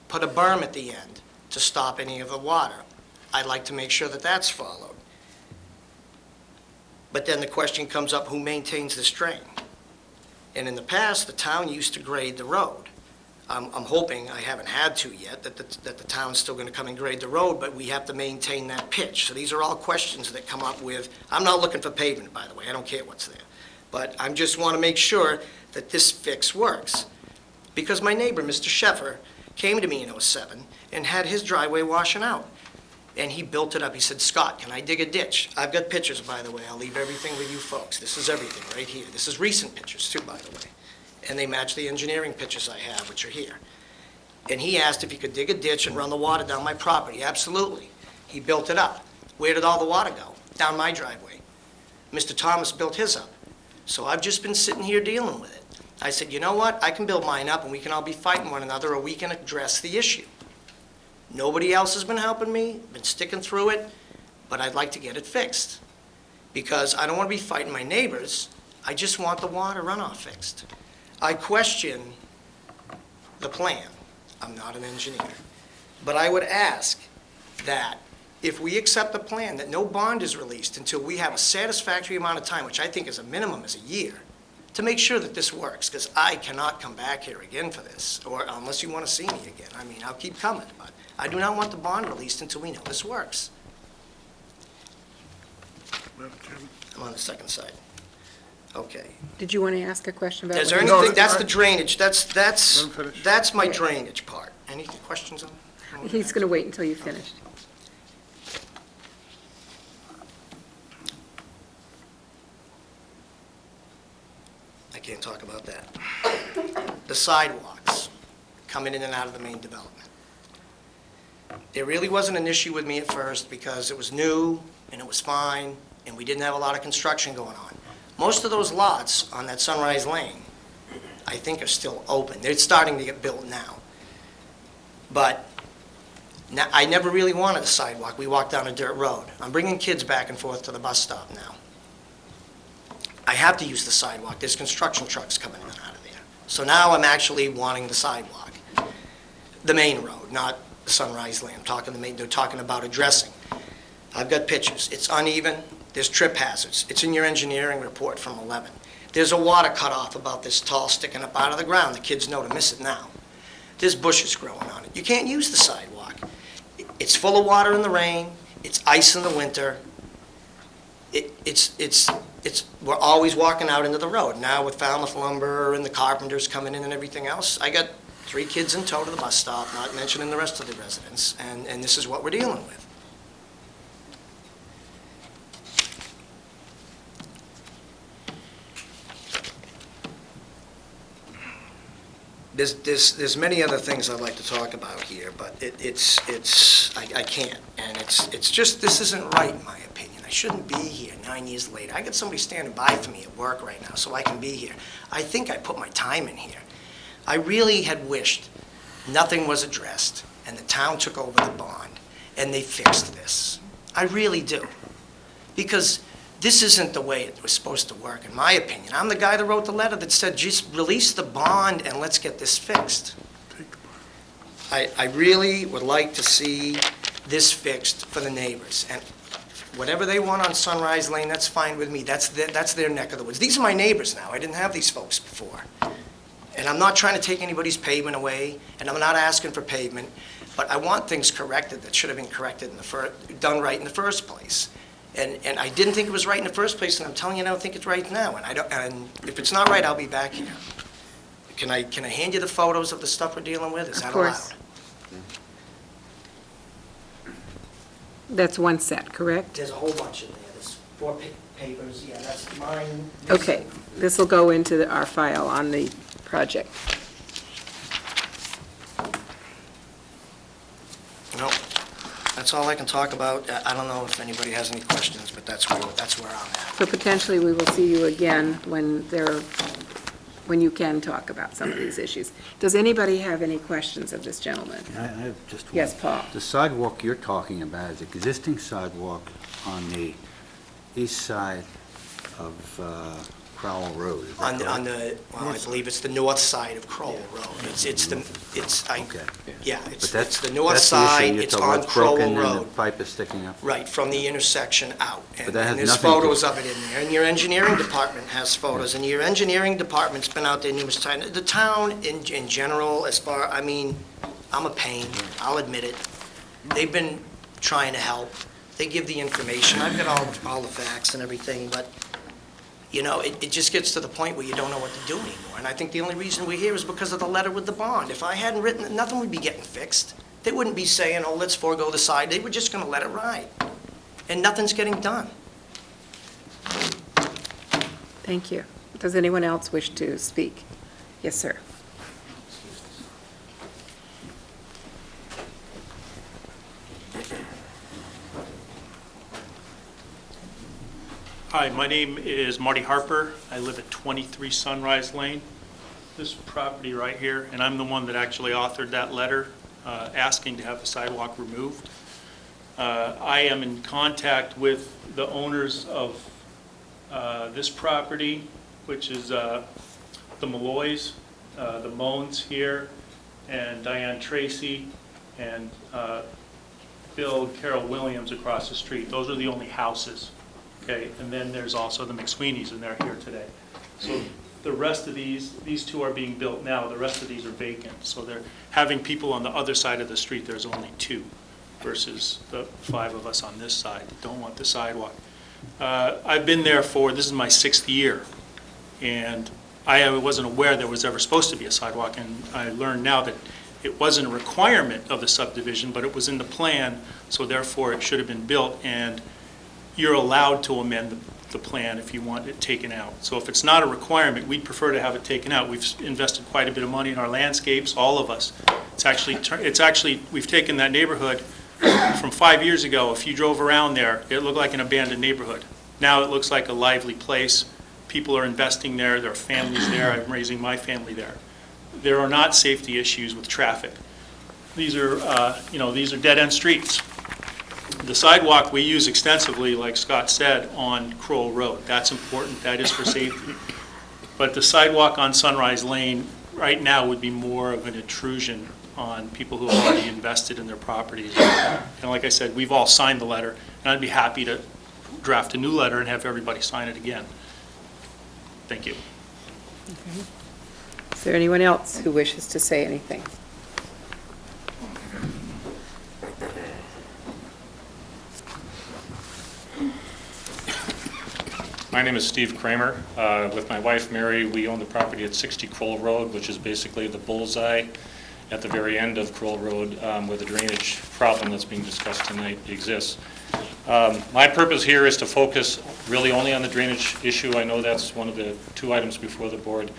put a berm at the end to stop any of the water. I'd like to make sure that that's followed. But then the question comes up, who maintains this drain? And in the past, the town used to grade the road. I'm hoping, I haven't had to yet, that the town's still gonna come and grade the road, but we have to maintain that pitch. So these are all questions that come up with, I'm not looking for pavement, by the way, I don't care what's there. But I just wanna make sure that this fix works. Because my neighbor, Mr. Sheffer, came to me in '07 and had his driveway washing out. And he built it up. He said, Scott, can I dig a ditch? I've got pictures, by the way. I'll leave everything with you folks. This is everything right here. This is recent pictures too, by the way. And they match the engineering pictures I have, which are here. And he asked if he could dig a ditch and run the water down my property. Absolutely. He built it up. Where did all the water go? Down my driveway. Mr. Thomas built his up. So I've just been sitting here dealing with it. I said, you know what? I can build mine up and we can all be fighting one another, or we can address the issue. Nobody else has been helping me, been sticking through it, but I'd like to get it fixed. Because I don't want to be fighting my neighbors, I just want the water runoff fixed. I question the plan. I'm not an engineer. But I would ask that if we accept the plan, that no bond is released until we have a satisfactory amount of time, which I think is a minimum is a year, to make sure that this works, because I cannot come back here again for this, or unless you want to see me again. I mean, I'll keep coming, but I do not want the bond released until we know this works. I'm on the second side. Okay. Did you want to ask a question about? Is there what- anything, that's the drainage, that's Let him finish. my Okay. drainage part. Any questions on? He's going to wait until you finished. I can't talk about that. The sidewalks coming in and out of the main development. It really wasn't an issue with me at first because it was new and it was fine and we didn't have a lot of construction going on. Most of those lots on that Sunrise Lane, I think are still open. They're starting to get built now. But now, I never really wanted a sidewalk. We walk down a dirt road. I'm bringing kids back and forth to the bus stop now. I have to use the sidewalk. There's construction trucks coming in and out of there. So now I'm actually wanting the sidewalk. The main road, not the Sunrise Lane. I'm talking the main, they're talking about addressing. I've got pictures. It's uneven. There's trip hazards. It's in your engineering report from 11. There's a water cutoff about this tall sticking up out of the ground. The kids know to miss it now. There's bushes growing on it. You can't use the sidewalk. It's full of water in the rain. It's ice in the winter. We're always walking out into the road. Now with Falmouth Lumber and the carpenters coming in and everything else, I got 3 kids in tow to the bus stop, not mentioning the rest of the residents, and this is what we're dealing with. There's many other things I'd like to talk about here, but I can't. And it's just, this isn't right in my opinion. I shouldn't be here 9 years later. I got somebody standing by for me at work right now so I can be here. I think I put my time in here. I really had wished nothing was addressed and the town took over the bond and they fixed this. I really do. Because this isn't the way it was supposed to work, in my opinion. I'm the guy that wrote the letter that said, just release the bond and let's get this fixed. I really would like to see this fixed for the neighbors. And whatever they want on Sunrise Lane, that's fine with me. That's their neck of the woods. These are my neighbors now. I didn't have these folks before. And I'm not trying to take anybody's pavement away, and I'm not asking for pavement, but I want things corrected that should have been corrected done right in the first place. And I didn't think it was right in the first place, and I'm telling you, I don't think it's right now. And if it's not right, I'll be back here. Can I hand you the photos of the stuff we're dealing with? Is that allowed? Of course. That's one set, correct? There's a whole bunch in there. There's 4 papers. Yeah, that's mine. Okay, this will go into our file on the project. Nope. That's all I can talk about. I don't know if anybody has any questions, but that's where I'm at. So potentially, we will see you again when you can talk about some of these issues. Does anybody have any questions of this gentleman? I have just one. Yes, Paul. The sidewalk you're talking about is existing sidewalk on the east side of Crowell Road, is that On correct? well, I believe it's the north side of Crowell Road. Okay. Yeah, But it's that's the north that's the issue. side, You're it's talking on about it's broken Crowell and the Road. pipe is sticking up. Right, from the intersection out. But that has And there's nothing to- photos of it in there, and your engineering department has photos, and your engineering department's been out there numerous times. The town in general, I'm a pain, I'll admit it. They've been trying to help. They give the information, I've got all the facts and everything, but, it just gets to the point where you don't know what to do anymore. And I think the only reason we're here is because of the letter with the bond. If I hadn't written it, nothing would be getting fixed. They wouldn't be saying, oh, let's forego the side. They were just gonna let it ride. And nothing's getting done. Thank you. Does anyone else wish to speak? Yes, sir. Hi, my name is Marty Harper. I live at 23 Sunrise Lane. This property right here, and I'm the one that actually authored that letter asking to have the sidewalk removed. I am in contact with the owners of this property, which is the Malloys, the Moans here, and Diane Tracy, and Bill and Carol Williams across the street. Those are the only houses. Okay, and then there's also the McSweeney's, and they're here today. So the rest of these two are being built now. The rest of these are vacant. So they're having people on the other side of the street. There's only two versus the 5 of us on this side that don't want the sidewalk. I've been there this is my 6th year, and I wasn't aware there was ever supposed to be a sidewalk, and I learned now that it wasn't a requirement of the subdivision, but it was in the plan, so therefore it should have been built, and you're allowed to amend the plan if you want it taken out. So if it's not a requirement, we'd prefer to have it taken out. We've invested quite a bit of money in our landscapes, all of us. It's actually, we've taken that neighborhood from 5 years ago. If you drove around there, it looked like an abandoned neighborhood. Now it looks like a lively place. People are investing there, there are families there, I'm raising my family there. There are not safety issues with traffic. These are, these are dead-end streets. The sidewalk we use extensively, like Scott said, on Crowell Road. That's important, that is for safety. But the sidewalk on Sunrise Lane right now would be more of an intrusion on people who have already invested in their properties. And like I said, we've all signed the letter, and I'd be happy to draft a new letter and have everybody sign it again. Thank you. Is there anyone else who wishes to say anything? My name is Steve Kramer. With my wife Mary, we own the property at 60 Crowell Road, which is basically the bullseye at the very end of Crowell Road where the drainage problem that's being discussed tonight exists. My purpose here is to focus really only on the drainage issue. I know that's one of the 2 items before the board,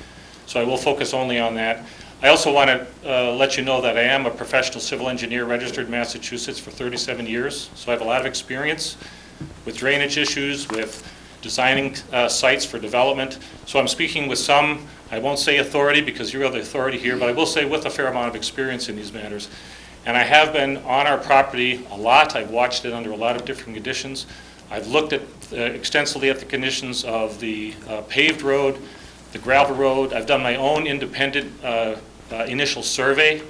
so I will focus only on that. I also want to let you know that I am a professional civil engineer registered in Massachusetts for 37 years, so I have a lot of experience with drainage issues, with designing sites for development. So I'm speaking with some, I won't say authority because you're the authority here, but I will say with a fair amount of experience in these matters. And I have been on our property a lot. I've watched it under a lot of different conditions. I've looked at extensively at the conditions of the paved road, the gravel road. I've done my own independent initial survey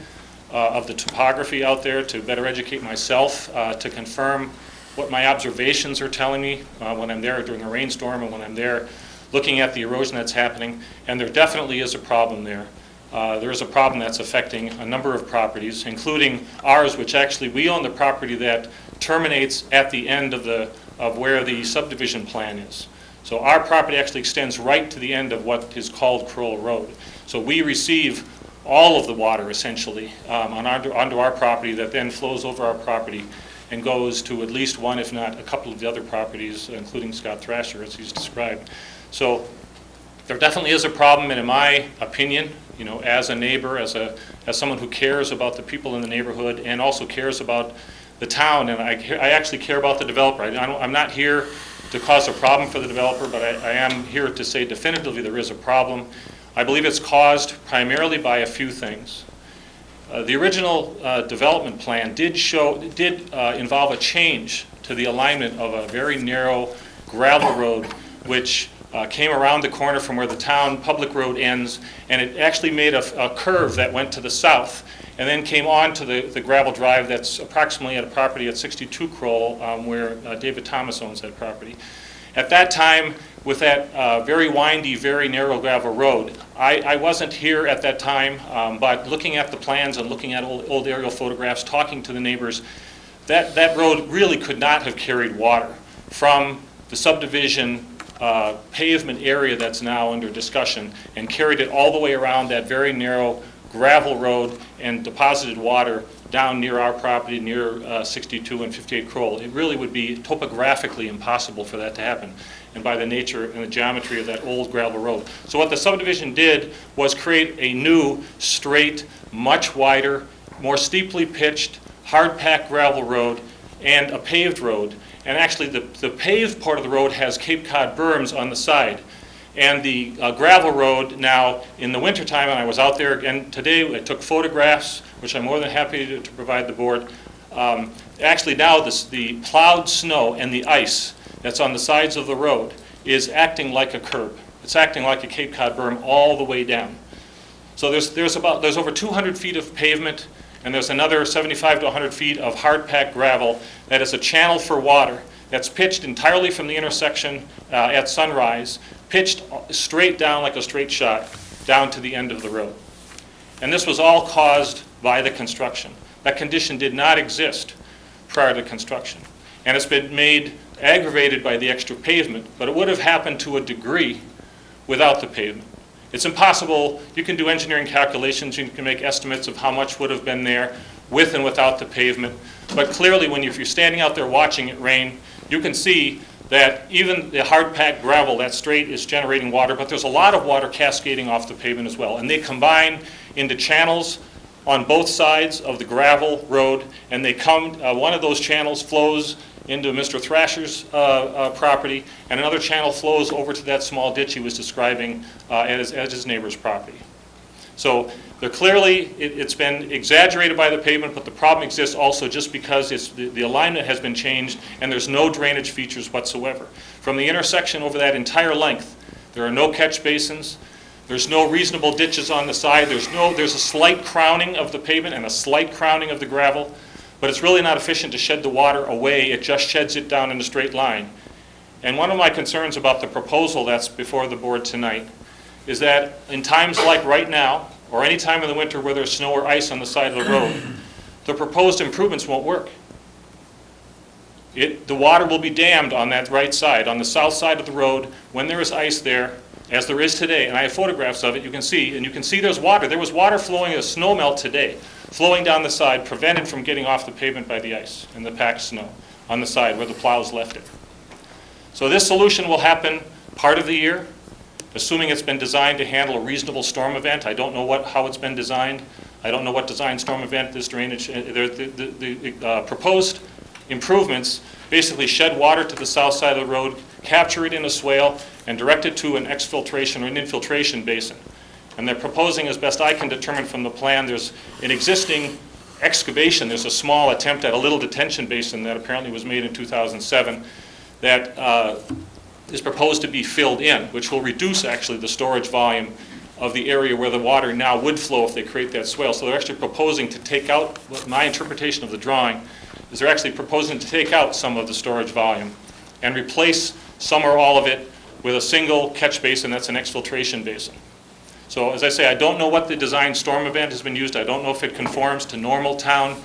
of the topography out there to better educate myself, to confirm what my observations are telling me when I'm there during a rainstorm and when I'm there looking at the erosion that's happening. And there definitely is a problem there. There is a problem that's affecting a number of properties, including ours, which actually we own the property that terminates at the end of where the subdivision plan is. So our property actually extends right to the end of what is called Crowell Road. So we receive all of the water essentially onto our property that then flows over our property and goes to at least one, if not a couple of the other properties, including Scott Thrasher, as he's described. So there definitely is a problem, and in my opinion, as a neighbor, as someone who cares about the people in the neighborhood and also cares about the town, and I actually care about the developer. I'm not here to cause a problem for the developer, but I am here to say definitively there is a problem. I believe it's caused primarily by a few things. The original development plan did involve a change to the alignment of a very narrow gravel road, which came around the corner from where the town public road ends, and it actually made a curve that went to the south, and then came on to the gravel drive that's approximately at a property at 62 Kroll, where David Thomas owns that property. At that time, with that very windy, very narrow gravel road, I wasn't here at that time, but looking at the plans and looking at old aerial photographs, talking to the neighbors, that road really could not have carried water from the subdivision pavement area that's now under discussion and carried it all the way around that very narrow gravel road and deposited water down near our property, near 62 and 58 Kroll. It really would be topographically impossible for that to happen, and by the nature and the geometry of that old gravel road. So what the subdivision did was create a new, straight, much wider, more steeply pitched, hard-packed gravel road and a paved road. And actually, the paved part of the road has Cape Cod berms on the side. And the gravel road now, in the wintertime, and I was out there again today, I took photographs, which I'm more than happy to provide the board. Actually now, the plowed snow and the ice that's on the sides of the road is acting like a curb. It's acting like a Cape Cod berm all the way down. So there's over 200 feet of pavement, and there's another 75 to 100 feet of hard-packed gravel that is a channel for water that's pitched entirely from the intersection at Sunrise, pitched straight down like a straight shot down to the end of the road. And this was all caused by the construction. That condition did not exist prior to construction. And it's been made aggravated by the extra pavement, but it would have happened to a degree without the pavement. It's impossible. You can do engineering calculations, you can make estimates of how much would have been there with and without the pavement. But clearly, if you're standing out there watching it rain, you can see that even the hard-packed gravel, that straight, is generating water, but there's a lot of water cascading off the pavement as well. And they combine into channels on both sides of the gravel road, and they come, one of those channels flows into Mr. Thrasher's property, and another channel flows over to that small ditch he was describing at his neighbor's property. So they're clearly, it's been exaggerated by the pavement, but the problem exists also just because the alignment has been changed and there's no drainage features whatsoever. From the intersection over that entire length, there are no catch basins, there's no reasonable ditches on the side, there's a slight crowning of the pavement and a slight crowning of the gravel, but it's really not efficient to shed the water away, it just sheds it down in a straight line. And one of my concerns about the proposal that's before the board tonight is that in times like right now, or any time in the winter where there's snow or ice on the side of the road, the proposed improvements won't work. The water will be dammed on that right side, on the south side of the road, when there is ice there, as there is today, and I have photographs of it, you can see there's water. There was water flowing, a snow melt today, flowing down the side, prevented from getting off the pavement by the ice and the packed snow on the side where the plows left it. So this solution will happen part of the year, assuming it's been designed to handle a reasonable storm event. I don't know how it's been designed. I don't know what design storm event this drainage, the proposed improvements basically shed water to the south side of the road, capture it in a swale, and direct it to an exfiltration or an infiltration basin. And they're proposing, as best I can determine from the plan, there's an existing excavation. There's a small attempt at a little detention basin that apparently was made in 2007 that is proposed to be filled in, which will reduce actually the storage volume of the area where the water now would flow if they create that swale. So they're actually proposing to take out, my interpretation of the drawing is they're actually proposing to take out some of the storage volume and replace some or all of it with a single catch basin that's an exfiltration basin. So as I say, I don't know what the design storm event has been used. I don't know if it conforms to normal town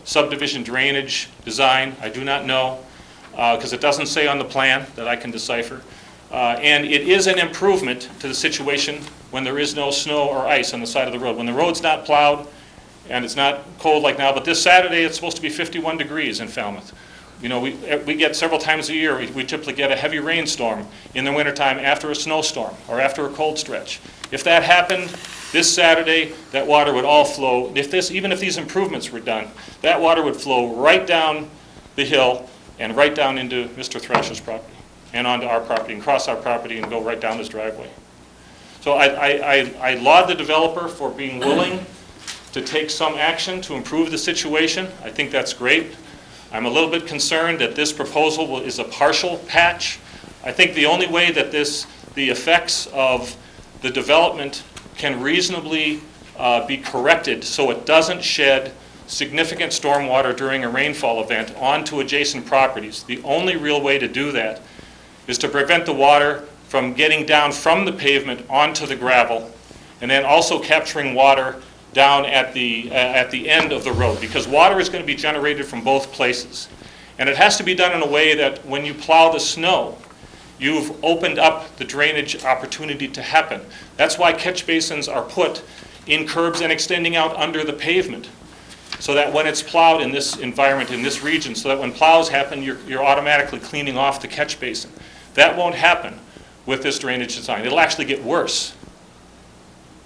subdivision drainage design. I do not know, because it doesn't say on the plan that I can decipher. And it is an improvement to the situation when there is no snow or ice on the side of the road. When the road's not plowed and it's not cold like now, but this Saturday it's supposed to be 51 degrees in Falmouth. You know, we get several times a year, we typically get a heavy rainstorm in the wintertime after a snowstorm or after a cold stretch. If that happened this Saturday, that water would all flow. Even if these improvements were done, that water would flow right down the hill and right down into Mr. Thrasher's property and onto our property and cross our property and go right down his driveway. So I laud the developer for being willing to take some action to improve the situation. I think that's great. I'm a little bit concerned that this proposal is a partial patch. I think the only way that the effects of the development can reasonably be corrected so it doesn't shed significant stormwater during a rainfall event onto adjacent properties. The only real way to do that is to prevent the water from getting down from the pavement onto the gravel, and then also capturing water down at the end of the road, because water is going to be generated from both places. And it has to be done in a way that when you plow the snow, you've opened up the drainage opportunity to happen. That's why catch basins are put in curbs and extending out under the pavement, so that when it's plowed in this environment, in this region, so that when plows happen, you're automatically cleaning off the catch basin. That won't happen with this drainage design. It'll actually get worse.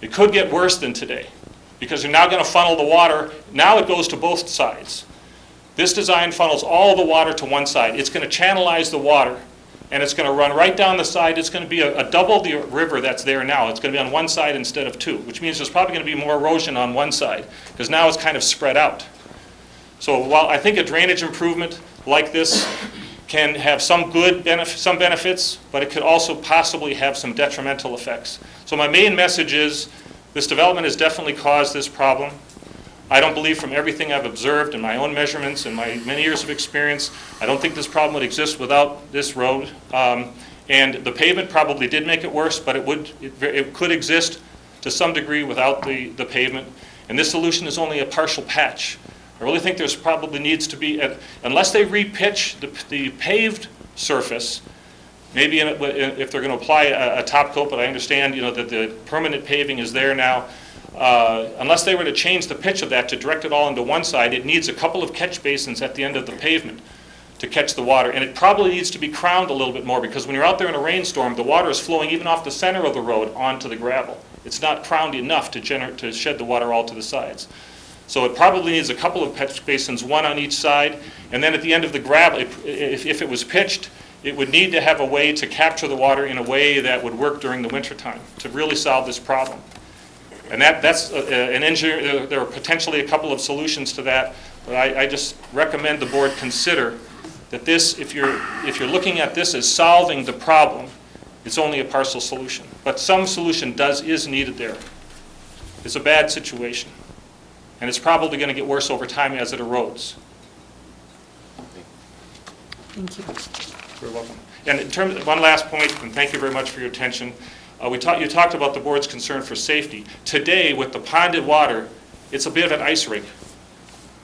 It could get worse than today, because you're now going to funnel the water. Now it goes to both sides. This design funnels all the water to one side. It's going to channelize the water, and it's going to run right down the side. It's going to be a double the river that's there now. It's going to be on one side instead of two, which means there's probably going to be more erosion on one side, because now it's kind of spread out. So while I think a drainage improvement like this can have some benefits, but it could also possibly have some detrimental effects. So my main message is this development has definitely caused this problem. I don't believe, from everything I've observed in my own measurements and my many years of experience, I don't think this problem would exist without this road. And the pavement probably did make it worse, but it could exist to some degree without the pavement. And this solution is only a partial patch. I really think there's probably needs to be, unless they repitch the paved surface, maybe if they're going to apply a top coat, but I understand that the permanent paving is there now. Unless they were to change the pitch of that to direct it all into one side, it needs a couple of catch basins at the end of the pavement to catch the water. And it probably needs to be crowned a little bit more, because when you're out there in a rainstorm, the water is flowing even off the center of the road onto the gravel. It's not crowned enough to shed the water all to the sides. So it probably needs a couple of catch basins, one on each side, and then at the end of the gravel, if it was pitched, it would need to have a way to capture the water in a way that would work during the wintertime to really solve this problem. And that's an engineer. There are potentially a couple of solutions to that, but I just recommend the board consider that this, if you're looking at this as solving the problem, it's only a partial solution. But some solution is needed there. It's a bad situation, and it's probably going to get worse over time as it erodes. Thank you. You're welcome. And in terms of one last point, and thank you very much for your attention. You talked about the board's concern for safety. Today, with the ponded water, it's a bit of an ice rink.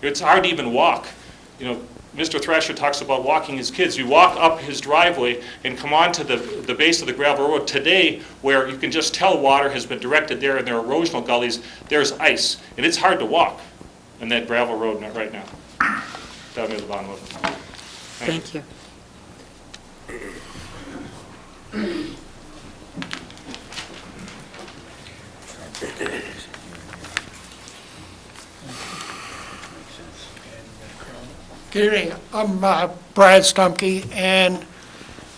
It's hard to even walk. Mr. Thrasher talks about walking his kids. You walk up his driveway and come onto the base of the gravel road. Today, where you can just tell water has been directed there and there are erosional gullies, there's ice. And it's hard to walk on that gravel road right now. Down near the bottom of it. Thank you. Good evening. I'm Brad Stumke, and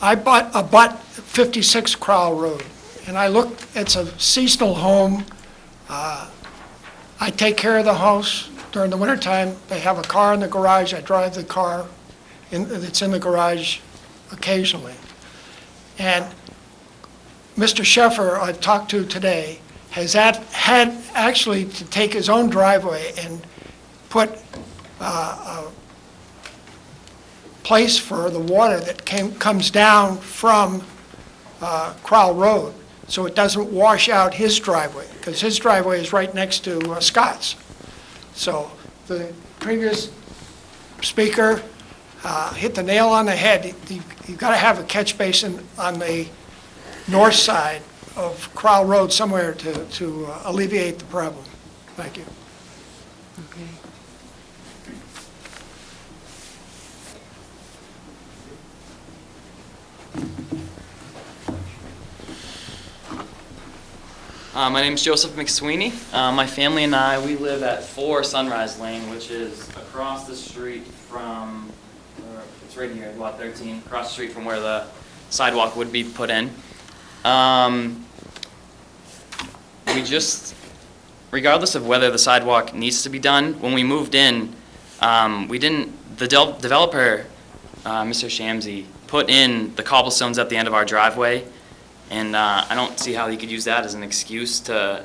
I bought 56 Crowell Road. And I looked, it's a seasonal home. I take care of the house during the wintertime. They have a car in the garage. I drive the car. It's in the garage occasionally. And Mr. Sheffer, I've talked to today, has had actually to take his own driveway and put a place for the water that comes down from Crowell Road, so it doesn't wash out his driveway, because his driveway is right next to Scott's. So the previous speaker hit the nail on the head. You've got to have a catch basin on the north side of Crowell Road somewhere to alleviate the problem. Thank you. Okay. My name's Joseph McSweeney. My family and I, we live at 4 Sunrise Lane, which is across the street from, it's right here, lot 13, across the street from where the sidewalk would be put in. We just, regardless of whether the sidewalk needs to be done, when we moved in, the developer, Mr. Shamsi, put in the cobblestones at the end of our driveway, And I don't see how you could use that as an excuse to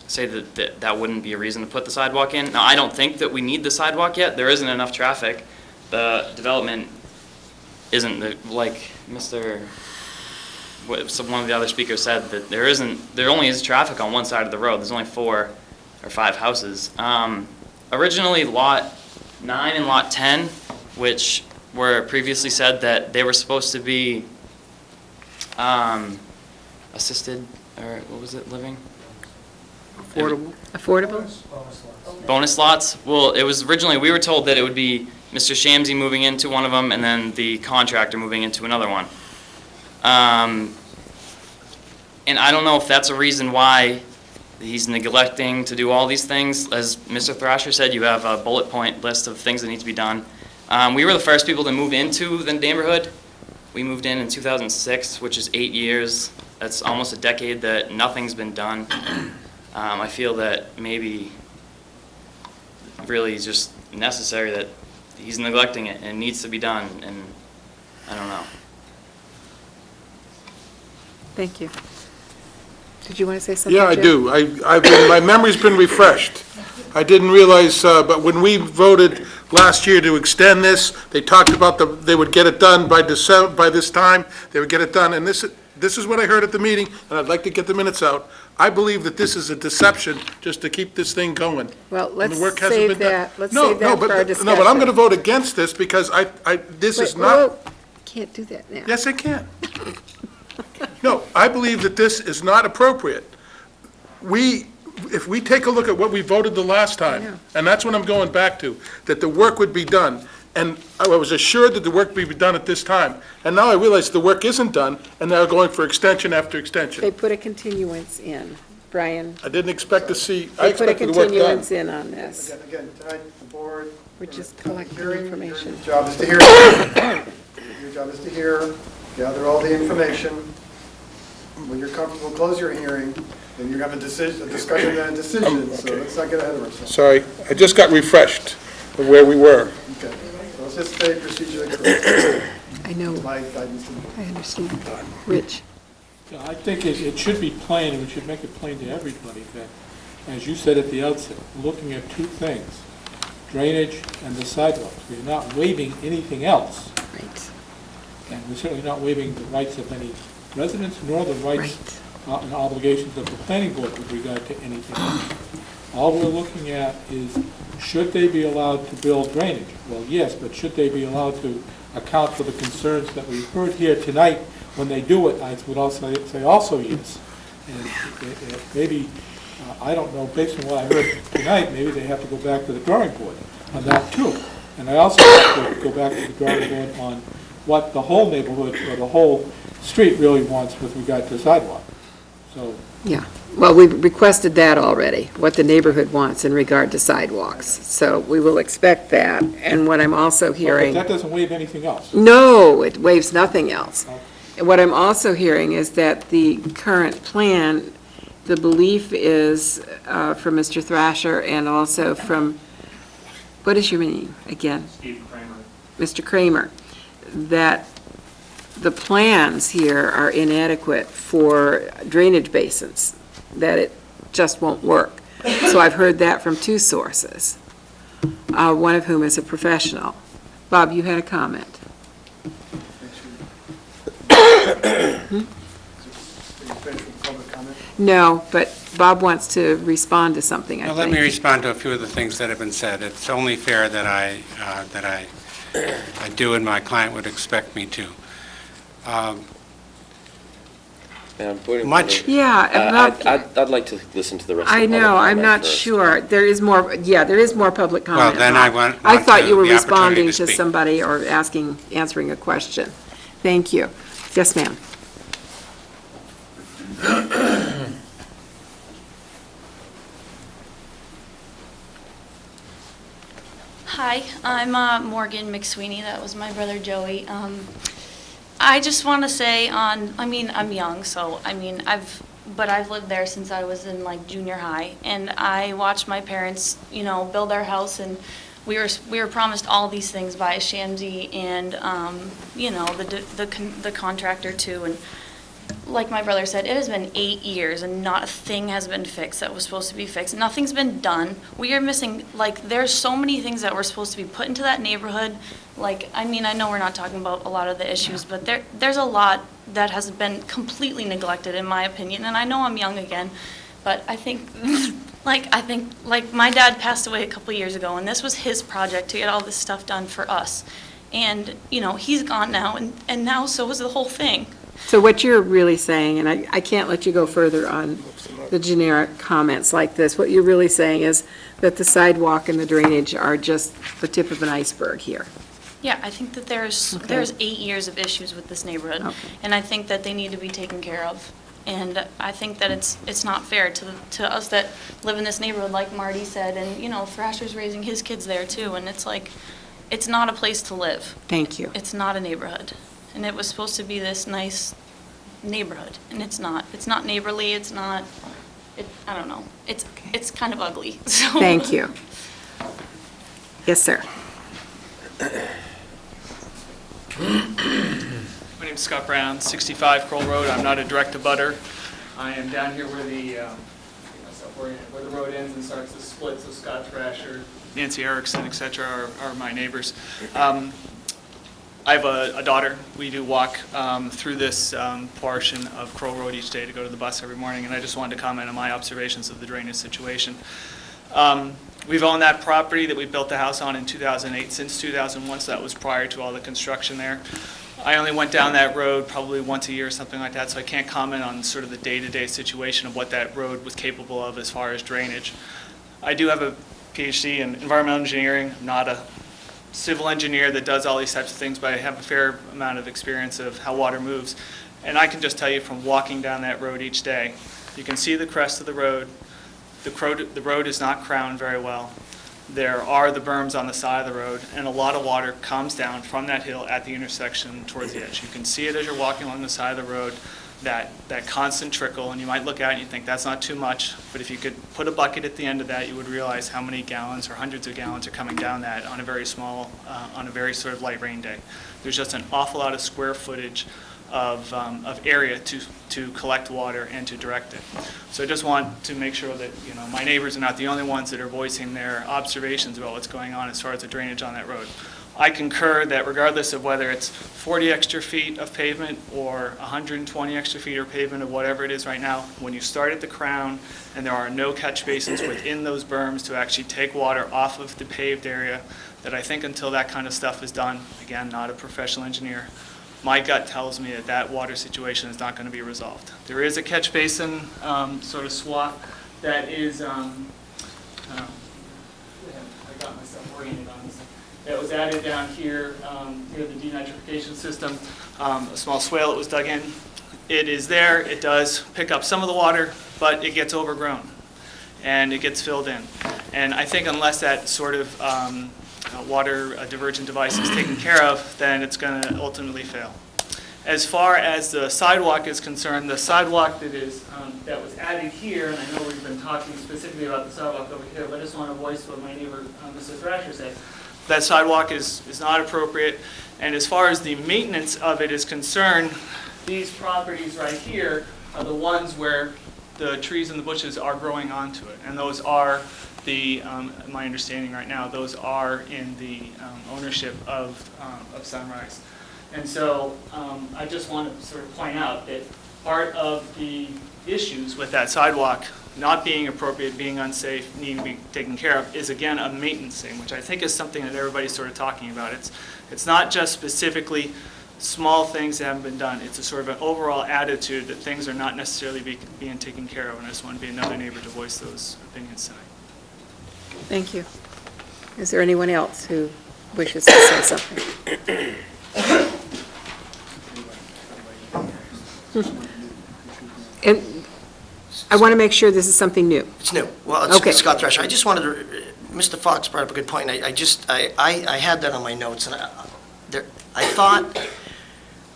say that wouldn't be a reason to put the sidewalk in. Now, I don't think that we need the sidewalk yet. There isn't enough traffic. The development isn't, like one of the other speakers said, that there only is traffic on one side of the road. There's only 4 or 5 houses. Originally, Lot 9 and Lot 10, which were previously said that they were supposed to be assisted, or what was it, living? Affordable? Bonus lots? Well, it was originally, we were told that it would be Mr. Shamsi moving into one of them and then the contractor moving into another one. And I don't know if that's a reason why he's neglecting to do all these things. As Mr. Thrasher said, you have a bullet point list of things that need to be done. We were the first people to move into the neighborhood. We moved in 2006, which is 8 years. That's almost a decade that nothing's been done. I feel that maybe really it's just necessary that he's neglecting it and it needs to be done, and I don't know. Thank you. Did you want to say something, Yeah, I Jim? do. My memory's been refreshed. I didn't realize, but when we voted last year to extend this, they talked about they would get it done by December, by this time, they would get it done, and this is what I heard at the meeting, and I'd like to get the minutes out. I believe that this is a deception just to keep this thing going. Well, And let's the work hasn't save been done. that, let's No, save no, that but- for our discussion. No, but I'm going to vote against this because this is Wait, not. whoa, can't do that now. Yes, I can. No, I believe that this is not appropriate. If we take a look at what we voted the last time, and that's what I'm going back to, that the work would be done, and I was assured that the work would be done at this time, and now I realize the work isn't done, and they're going for extension after extension. They put a continuance in, Brian. I didn't expect to see, I They put a expected the work done. continuance in on this. Again, tonight, the board. We're just collecting Hearing, information. Your job is to hear. Your job is to hear, gather all the information. When you're comfortable, close your hearing, then you have a discussion and a decision, so let's not get ahead of ourselves. Sorry, I just got refreshed of where we were. Okay, so let's just stay procedurally correct. I know, My guidance to the board. I understand. Rich? Yeah, I think it should be plain, and we should make it plain to everybody that, as you said at the outset, looking at 2 things, drainage and the sidewalks. We're not waiving anything else, Right. and we're certainly not waiving the rights of any residents, nor the rights and obligations of the planning board with regard to anything else. All we're looking at is, should they be allowed to build drainage? Well, yes, but should they be allowed to account for the concerns that we've heard here tonight? When they do it, I would also say also yes. And maybe, I don't know, based on what I heard tonight, maybe they have to go back to the drawing board on that too. And I also have to go back to the drawing board on what the whole neighborhood or the whole street really wants with regard to sidewalk. So, Yeah, well, we requested that already, what the neighborhood wants in regard to sidewalks. So we will expect that, and what I'm also but hearing. that doesn't waive anything else. No, it waives nothing else. And what I'm also hearing is that the current plan, the belief is from Mr. Thrasher and also from, what is your name again? Steve Kramer. Mr. Kramer, that the plans here are inadequate for drainage basins, that it just won't work. So I've heard that from 2 sources, one of whom is a professional. Bob, you had a comment? No, but Bob wants to respond to something, I Well, think. let me respond to a few of the things that have been said. It's only fair that I do and my client would expect me to. Much. Yeah, I'm not- I'd like to listen to the rest of the I public know, I'm comment not first. sure. There is more, yeah, there is more public comment. Well, then I Bob. want I thought you were the opportunity responding to to speak. somebody or answering a question. Thank you. Yes, ma'am. Hi, I'm Morgan McSweeney. That was my brother Joey. I just want to say I'm young, so I've lived there since I was in like junior high, and I watched my parents, build our house, and we were promised all these things by Shamsi and, you know, the contractor too. And like my brother said, it has been 8 years and not a thing has been fixed that was supposed to be fixed. Nothing's been done. We are missing, like, there's so many things that were supposed to be put into that neighborhood. Like, I mean, I know we're not talking about a lot of the issues, but there's a lot that has been completely neglected, in my opinion. And I know I'm young again, but I think, like my dad passed away a couple years ago, and this was his project to get all this stuff done for us. And, you know, he's gone now, and now so is the whole thing. So what you're really saying, and I can't let you go further on the generic comments like this, what you're really saying is that the sidewalk and the drainage are just the tip of an iceberg here. Yeah, I think that there's 8 years of issues with this neighborhood, Okay. and I think that they need to be taken care of. And I think that it's not fair to us that live in this neighborhood, like Marty said, and, you know, Thrasher's raising his kids there too, and it's like, it's not a place to live. Thank you. It's not a neighborhood. And it was supposed to be this nice neighborhood, and it's not. It's not neighborly, it's not, I don't know. It's kind of ugly, so. Thank you. Yes, sir. My name's Scott Brown, 65 Kroll Road. I'm not a direct abutter. I am down here where the road ends and starts to split, so Scott Thrasher, Nancy Erickson, et cetera, are my neighbors. I have a daughter. We do walk through this portion of Kroll Road each day to go to the bus every morning, and I just wanted to comment on my observations of the drainage situation. We've owned that property that we built the house on in 2008 since 2001, so that was prior to all the construction there. I only went down that road probably once a year or something like that, so I can't comment on sort of the day-to-day situation of what that road was capable of as far as drainage. I do have a PhD in environmental engineering. I'm not a civil engineer that does all these types of things, but I have a fair amount of experience of how water moves. And I can just tell you from walking down that road each day, you can see the crest of the road. The road is not crowned very well. There are the berms on the side of the road, and a lot of water comes down from that hill at the intersection towards the edge. You can see it as you're walking along the side of the road, that constant trickle, and you might look at it and you think that's not too much, but if you could put a bucket at the end of that, you would realize how many gallons or hundreds of gallons are coming down that on a very small, on a very sort of light rain day. There's just an awful lot of square footage of area to collect water and to direct it. So I just want to make sure that, you know, my neighbors are not the only ones that are voicing their observations about what's going on as far as the drainage on that road. I concur that regardless of whether it's 40 extra feet of pavement or 120 extra feet of pavement or whatever it is right now, when you start at the crown and there are no catch basins within those berms to actually take water off of the paved area, that I think until that kind of stuff is done, again, not a professional engineer, my gut tells me that that water situation is not going to be resolved. There is a catch basin sort of swath that is, I got myself oriented on this, that was added down here near the denitrification system, a small swale that was dug in. It is there, it does pick up some of the water, but it gets overgrown and it gets filled in. And I think unless that sort of water diversion device is taken care of, then it's going to ultimately fail. As far as the sidewalk is concerned, the sidewalk that is that was added here, and I know we've been talking specifically about the sidewalk over here, but I just want to voice what my neighbor, Mr. Thrasher, said. That sidewalk is not appropriate, and as far as the maintenance of it is concerned, these properties right here are the ones where the trees and the bushes are growing onto it, and those are the, my understanding right now, those are in the ownership of Sunrise. And so I just want to sort of point out that part of the issues with that sidewalk not being appropriate, being unsafe, needing to be taken care of is, again, a maintenance thing, which I think is something that everybody's sort of talking about. It's not just specifically small things that haven't been done. It's a sort of an overall attitude that things are not necessarily being taken care of, and I just want to be another neighbor to voice those opinions tonight. Thank you. Is there anyone else who wishes to say something? And I want to make sure this is something new. It's new. Well, Okay. it's Scott Thrasher. I just wanted to, Mr. Fox brought up a good point. I had that on my notes, and I thought,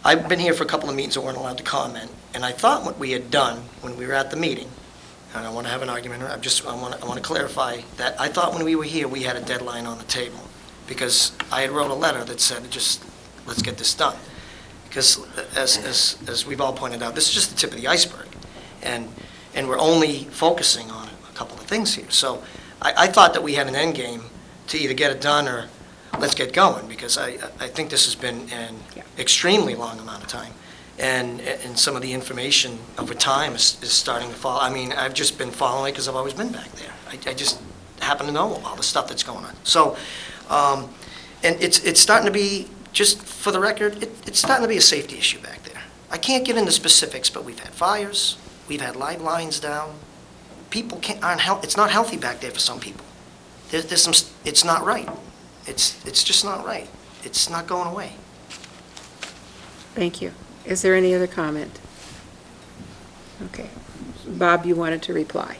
I've been here for a couple of meetings and weren't allowed to comment, and I thought what we had done when we were at the meeting, and I want to have an argument, I want to clarify that I thought when we were here, we had a deadline on the table, because I had wrote a letter that said, just, let's get this done. Because as we've all pointed out, this is just the tip of the iceberg, and we're only focusing on a couple of things here. So I thought that we had an end game to either get it done or let's get going, because I think this has been an extremely long amount of time. And some of the information over time is starting to fall. I mean, I've just been following it because I've always been back there. I just happen to know all the stuff that's going on. So, and it's starting to be, just for the record, it's starting to be a safety issue back there. I can't get into specifics, but we've had fires, we've had live lines down. People it's not healthy back there for some people. There's some, it's not right. It's just not right. It's not going away. Thank you. Is there any other comment? Okay. Bob, you wanted to reply.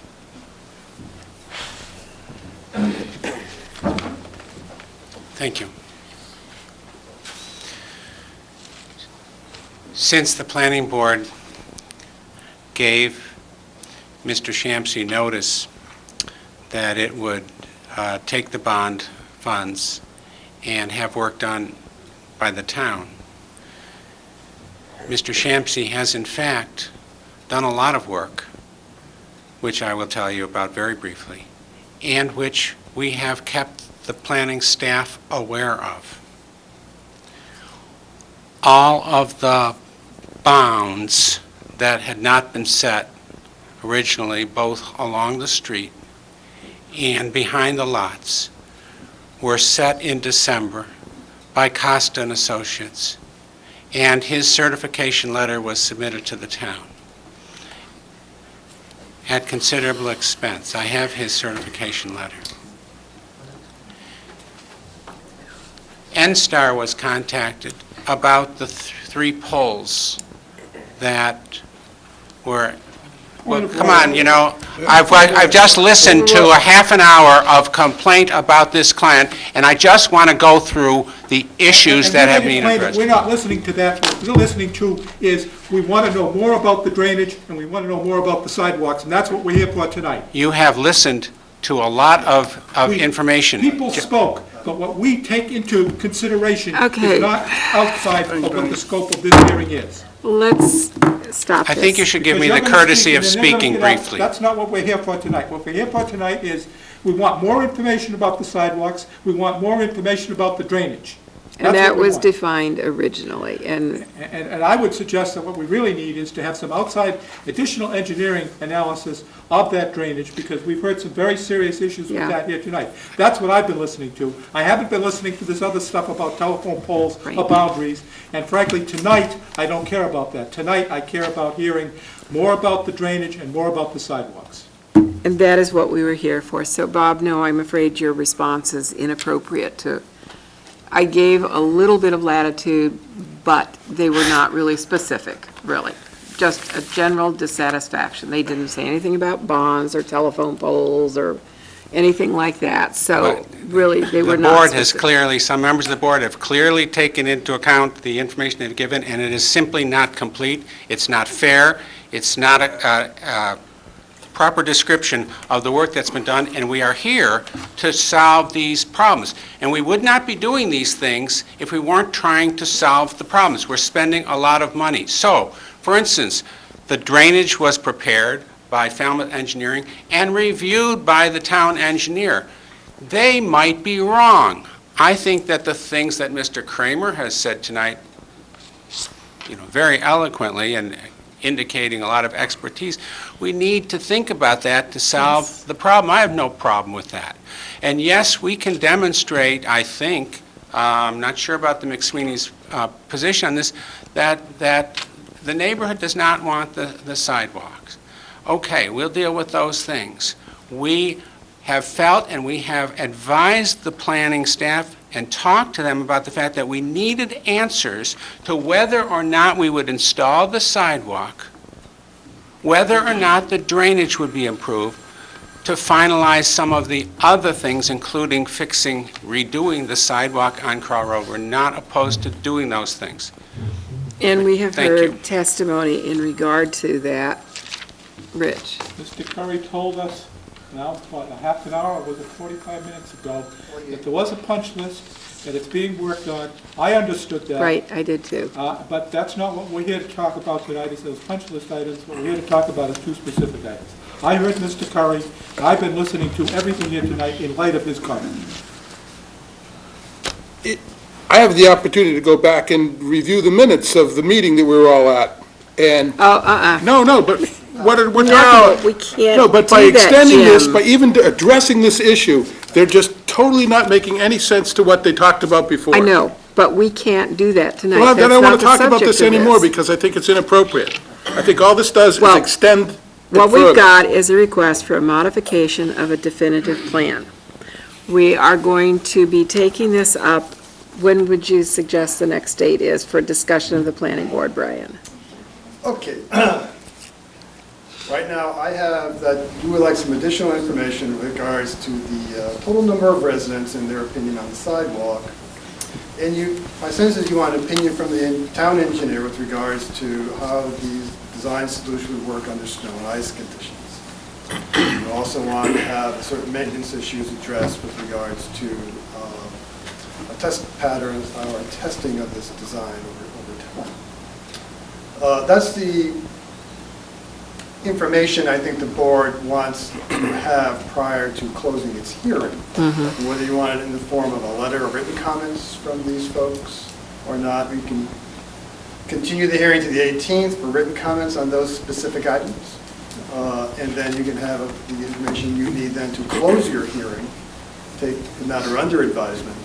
Thank you. Since the planning board gave Mr. Shamsi notice that it would take the bond funds and have work done by the town, Mr. Shamsi has in fact done a lot of work, which I will tell you about very briefly, and which we have kept the planning staff aware of. All of the bounds that had not been set originally, both along the street and behind the lots, were set in December by Costa and Associates, and his certification letter was submitted to the town at considerable expense. I have his certification letter. NSTAR was contacted about the three poles that were, well, come on, you know, I've just listened to a half an hour of complaint about this client, and I just want to go through the issues that have been addressed. We're not listening to that. What we're listening to is we want to know more about the drainage, and we want to know more about the sidewalks, and that's what we're here for tonight. You have listened to a lot of information. People spoke, but what we take into consideration is not outside of what the scope of this hearing is. Let's stop I this. think you should give me the courtesy of speaking briefly. That's not what we're here for tonight. What we're here for tonight is we want more information about the sidewalks, we want more information about the drainage. And that was defined originally, and I would suggest that what we really need is to have some outside additional engineering analysis of that drainage, because we've heard some very serious issues with that here tonight. That's what I've been listening to. I haven't been listening to this other stuff about telephone poles or boundaries, and frankly, tonight, I don't care about that. Tonight, I care about hearing more about the drainage and more about the sidewalks. and that is what we were here for. So Bob, no, I'm afraid your response is inappropriate to, I gave a little bit of latitude, but they were not really specific, really. Just a general dissatisfaction. They didn't say anything about bonds or telephone poles or anything like that. So really, they were not The board has specific. clearly, some members of the board have clearly taken into account the information they've given, and it is simply not complete. It's not fair. It's not a proper description of the work that's been done, and we are here to solve these problems. And we would not be doing these things if we weren't trying to solve the problems. We're spending a lot of money. So, for instance, the drainage was prepared by Falmouth Engineering and reviewed by the town engineer. They might be wrong. I think that the things that Mr. Kramer has said tonight, you know, very eloquently and indicating a lot of expertise, we need to think about that to solve the problem. I have no problem with that. And yes, we can demonstrate, I think, I'm not sure about the McSweeney's position on this, that the neighborhood does not want the sidewalks. Okay, we'll deal with those things. We have felt and we have advised the planning staff and talked to them about the fact that we needed answers to whether or not we would install the sidewalk, whether or not the drainage would be improved, to finalize some of the other things, including fixing, redoing the sidewalk on Crowell Road. We're not opposed to doing those things. And we have Thank you. heard testimony in regard to that Rich? Mr. Curry told us now, what, a half an hour, or was it 45 minutes ago, that there was a punch list, that it's being worked on. I understood that. Right, I did too. But that's not what we're here to talk about tonight, is those punch list items. What we're here to talk about is two specific items. I heard Mr. Curry, and I've been listening to everything here tonight in light of his comments. I have the opportunity to go back and review the minutes of the meeting that we were all at, and... No, but what we're talking about... No, we can't No, but by do that, extending this, Jim. by even addressing this issue, they're just totally not making any sense to what they talked about before. I know, but we can't do that tonight. Well, then I That's don't want not to the talk about subject this of anymore, because I think it's inappropriate. I think all this does is Well, extend it What we've further. got is a request for a modification of a definitive plan. We are going to be taking this up. When would you suggest the next date is for discussion of the planning board, Brian? Okay. Right now, I have that you would like some additional information with regards to the total number of residents and their opinion on the sidewalk. And my sense is you want an opinion from the town engineer with regards to how the design solution would work under snow and ice conditions. You also want to have certain maintenance issues addressed with regards to test patterns or testing of this design over time. That's the information I think the board wants to have prior to closing its hearing. Whether you want it in the form of a letter or written comments from these folks or not, we can continue the hearing to the 18th for written comments on those specific items. And then you can have the information you need then to close your hearing, take the matter under advisement,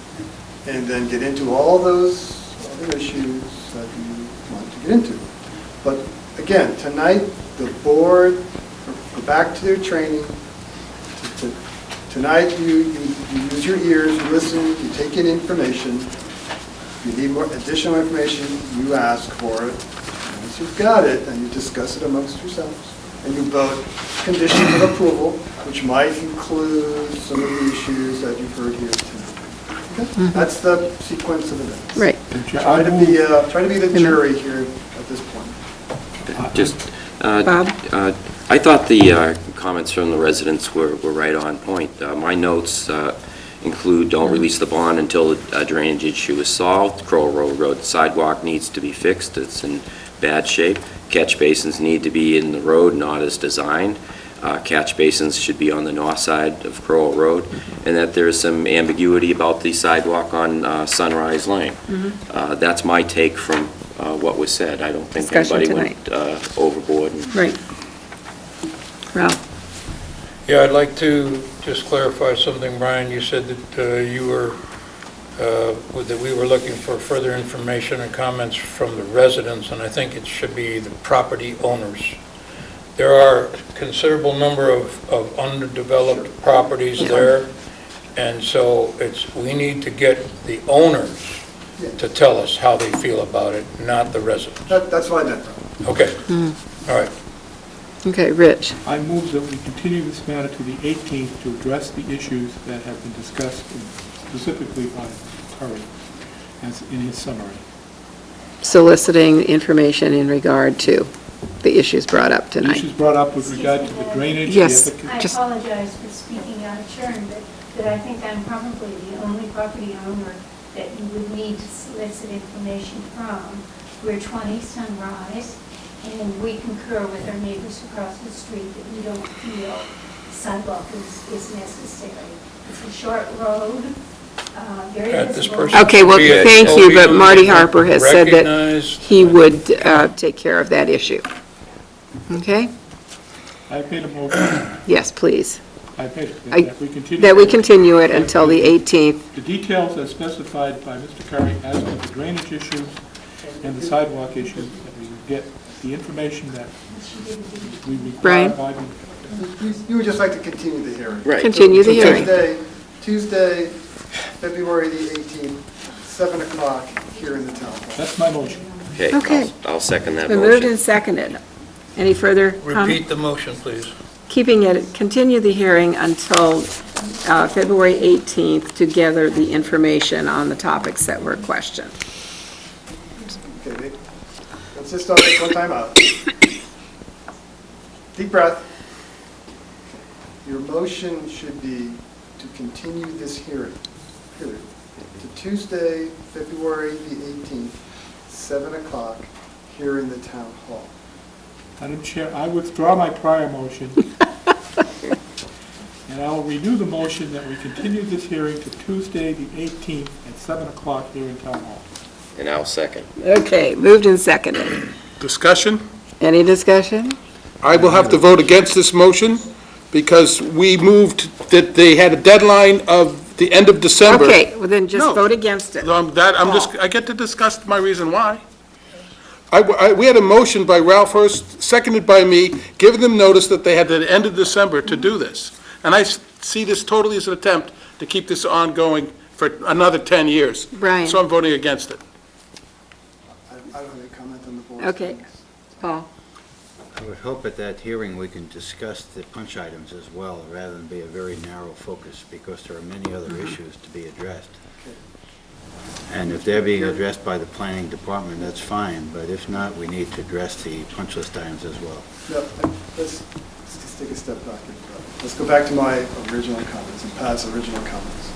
and then get into all those other issues that you want to get into. But again, tonight, the board, go back to their training. Tonight, you use your ears, you listen, you take in information. If you need more additional information, you ask for it. And once you've got it, then you discuss it amongst yourselves. And you vote conditions of approval, which might include some of the issues that you've heard here tonight. Okay? That's the sequence of events. Right. Try to be the jury here at this point. Just, Bob? I thought the comments from the residents were right on point. My notes include, don't release the bond until the drainage issue is solved. Crowell Road sidewalk needs to be fixed. It's in bad shape. Catch basins need to be in the road, not as designed. Catch basins should be on the north side of Crowell Road, and that there's some ambiguity about the sidewalk on Sunrise Lane. That's my take from what was said. I don't think Discussion anybody went overboard. Right. Ralph? Yeah, I'd like to just clarify something, Brian. You said that you were, that we were looking for further information and comments from the residents, and I think it should be the property owners. There are a considerable number of underdeveloped properties there, and so we need to get the owners to tell us how they feel about it, not the residents. That's what I meant. Okay, all right. Okay, Rich? I move that we continue this matter to the 18th to address the issues that have been discussed specifically by Curry as in his summary. Soliciting information in regard to the issues brought up The tonight. issues brought up with regard to the drainage. Yes. the other- I apologize for speaking out of turn, but I think I'm probably the only property owner that you would need to solicit information from. We're 20 Sunrise, and we concur with our neighbors across the street that we don't feel sidewalk is necessary. It's a short road, very visible. Okay, well, thank you, but Marty Harper has said that he would take care of that issue. Okay? I've made a motion. Yes, please. I've made it, I- that we continue. That we continue it until the 18th. The details as specified by Mr. Curry as to the drainage issues and the sidewalk issues, that we get the information that we require Brian? by the You would just like to continue the hearing. Right. Continue the hearing. Tuesday, February the 18th, 7 o'clock here in the town hall. That's my motion. Okay. I'll second that It's been moved motion. and seconded. Any further comment? Repeat the motion, please. Keeping it, continue the hearing until February 18th to gather the information on the topics that were questioned. Okay, let's just start this one time out. Deep breath. Your motion should be to continue this hearing, period, to Tuesday, February the 18th, 7 o'clock, here in the town hall. Madam Chair, I withdraw my prior motion. And I will renew the motion that we continue this hearing to Tuesday, the 18th, at 7 o'clock here in Town Hall. And I'll second. Okay, moved and seconded. Discussion? Any discussion? I will have to vote against this motion because we moved that they had a deadline of the end of December. Okay, well then just No. vote against it. I get to discuss my reason why. We had a motion by Ralph Hurst, seconded by me, giving them notice that they had the end of December to do this. And I see this totally as an attempt to keep this ongoing for another 10 years. Brian. So I'm voting against it. I don't have any comment on the board's Okay. comments. Paul? I would hope at that hearing we can discuss the punch items as well, rather than be a very narrow focus, because there are many other issues to be addressed. And if they're being addressed by the planning department, that's fine, but if not, we need to address the punch list items as well. No, let's just take a step back. Let's go back to my original comments and Pat's original comments.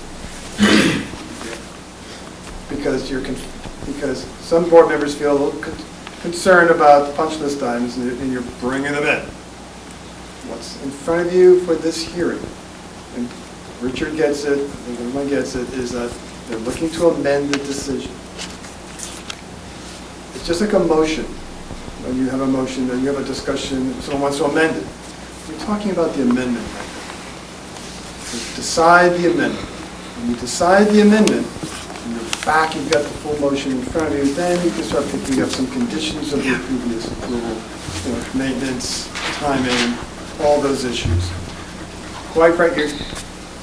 Because some board members feel a little concerned about the punch list items and you're bringing them in. What's in front of you for this hearing, and Richard gets it, I think everyone gets it, is that they're looking to amend the decision. It's just like a motion. When you have a motion, then you have a discussion, someone wants to amend it. We're talking about the amendment right now. So decide the amendment. When you decide the amendment, and you're back, you've got the full motion in front of you, then you can start picking up some conditions of your previous approval, maintenance, timing, all those issues. Quite frankly,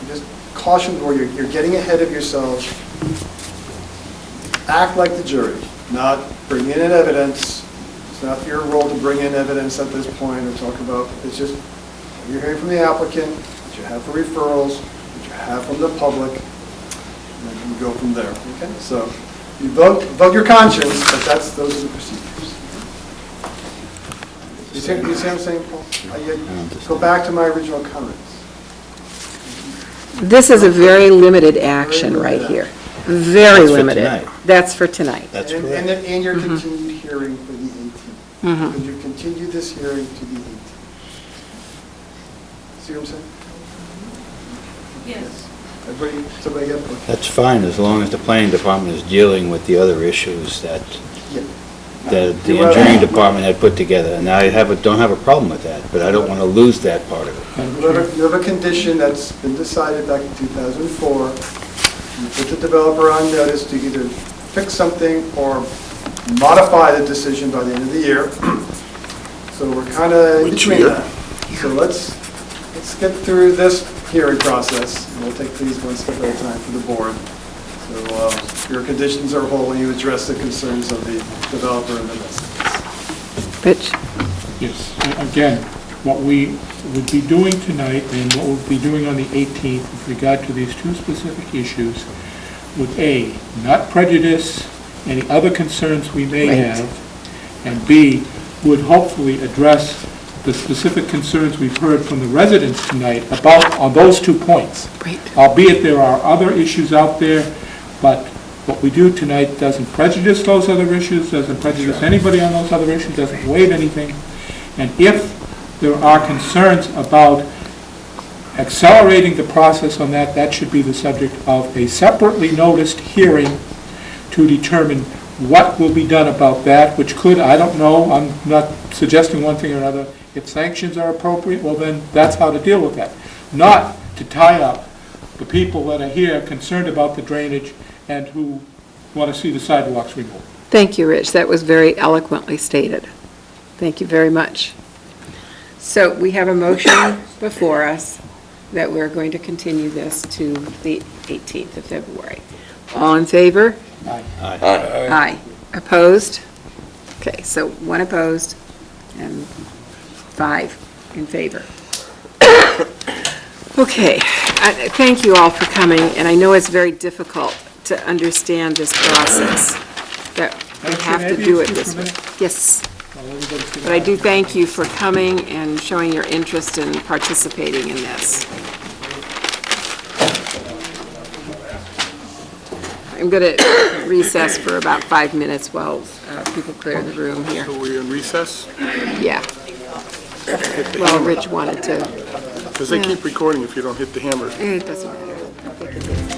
just caution the board, you're getting ahead of yourselves. Act like the jury, not bring in evidence. It's not your role to bring in evidence at this point or talk about, it's just what you're hearing from the applicant, what you have for referrals, what you have from the public, and then you go from there, okay? So you vote your conscience, but those are the procedures. You see what I'm saying, Paul? Go back to my original comments. This is a very limited action right here. Very That's for limited. tonight. That's for tonight. That's And correct. and your continued hearing for the 18th. Because you continue this hearing to the 18th. See what I'm saying? Yes. Somebody get it? That's fine, as long as the planning department is dealing with the other issues that Yeah. the engineering department had put together. And I don't have a problem with that, but I don't want to lose that part of it. You have a condition that's been decided back in 2004. You put the developer on notice to either fix something or modify the decision by the end of the year. So we're kind of in between that. So let's get through this hearing process, and we'll take these one step at a time for the board. So your conditions are whole, and you address the concerns of the developer and the residents. Rich? Yes, again, what we would be doing tonight and what we'll be doing on the 18th with regard to these two specific issues would A, not prejudice any other concerns we may Right. have, and B, would hopefully address the specific concerns we've heard from the residents tonight on those 2 points. Right. Albeit there are other issues out there, but what we do tonight doesn't prejudice those other issues, doesn't prejudice anybody on those other issues, doesn't waive anything. And if there are concerns about accelerating the process on that, that should be the subject of a separately noticed hearing to determine what will be done about that, which could, I don't know, I'm not suggesting one thing or another. If sanctions are appropriate, well then, that's how to deal with that. Not to tie up the people that are here concerned about the drainage and who want to see the sidewalks removed. Thank you, Rich. That was very eloquently stated. Thank you very much. So we have a motion before us that we're going to continue this to the 18th of February. All in favor? Aye. Aye. Opposed? Okay, so 1 opposed and 5 in favor. Okay, thank you all for coming, and I know it's very difficult to understand this process, that we have to do it this way. Yes. But I do thank you for coming and showing your interest in participating in this. I'm going to recess for about 5 minutes while people clear the room here. So we're in recess? Yeah. Well, Rich wanted to. Because they keep recording if you don't hit the hammer. It doesn't matter. They can do it.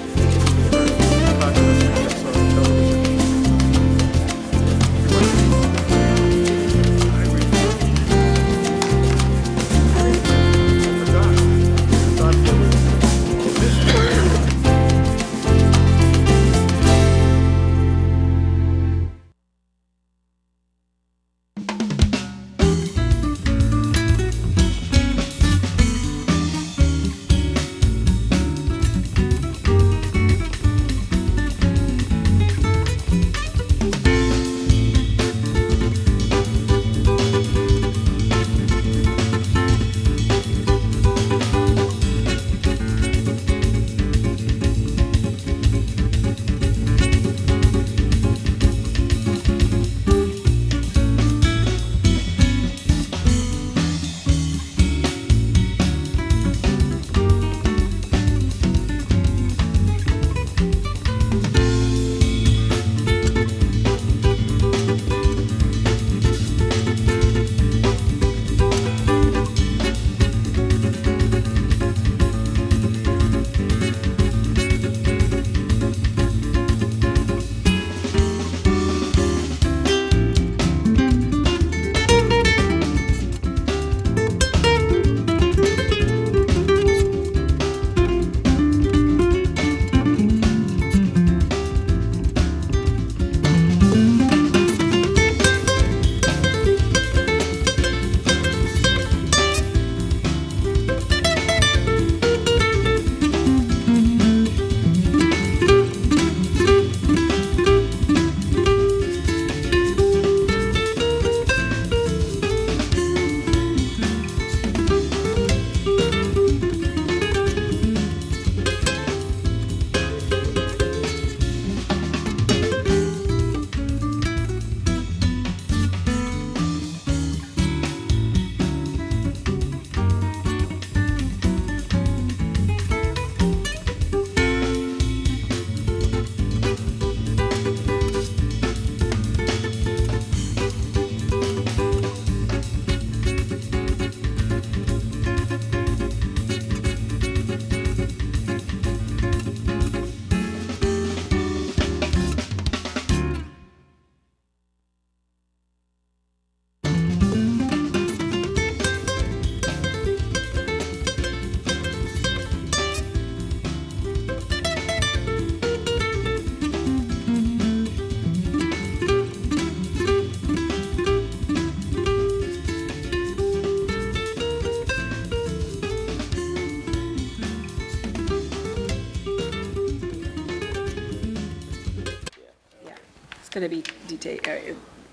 Going to be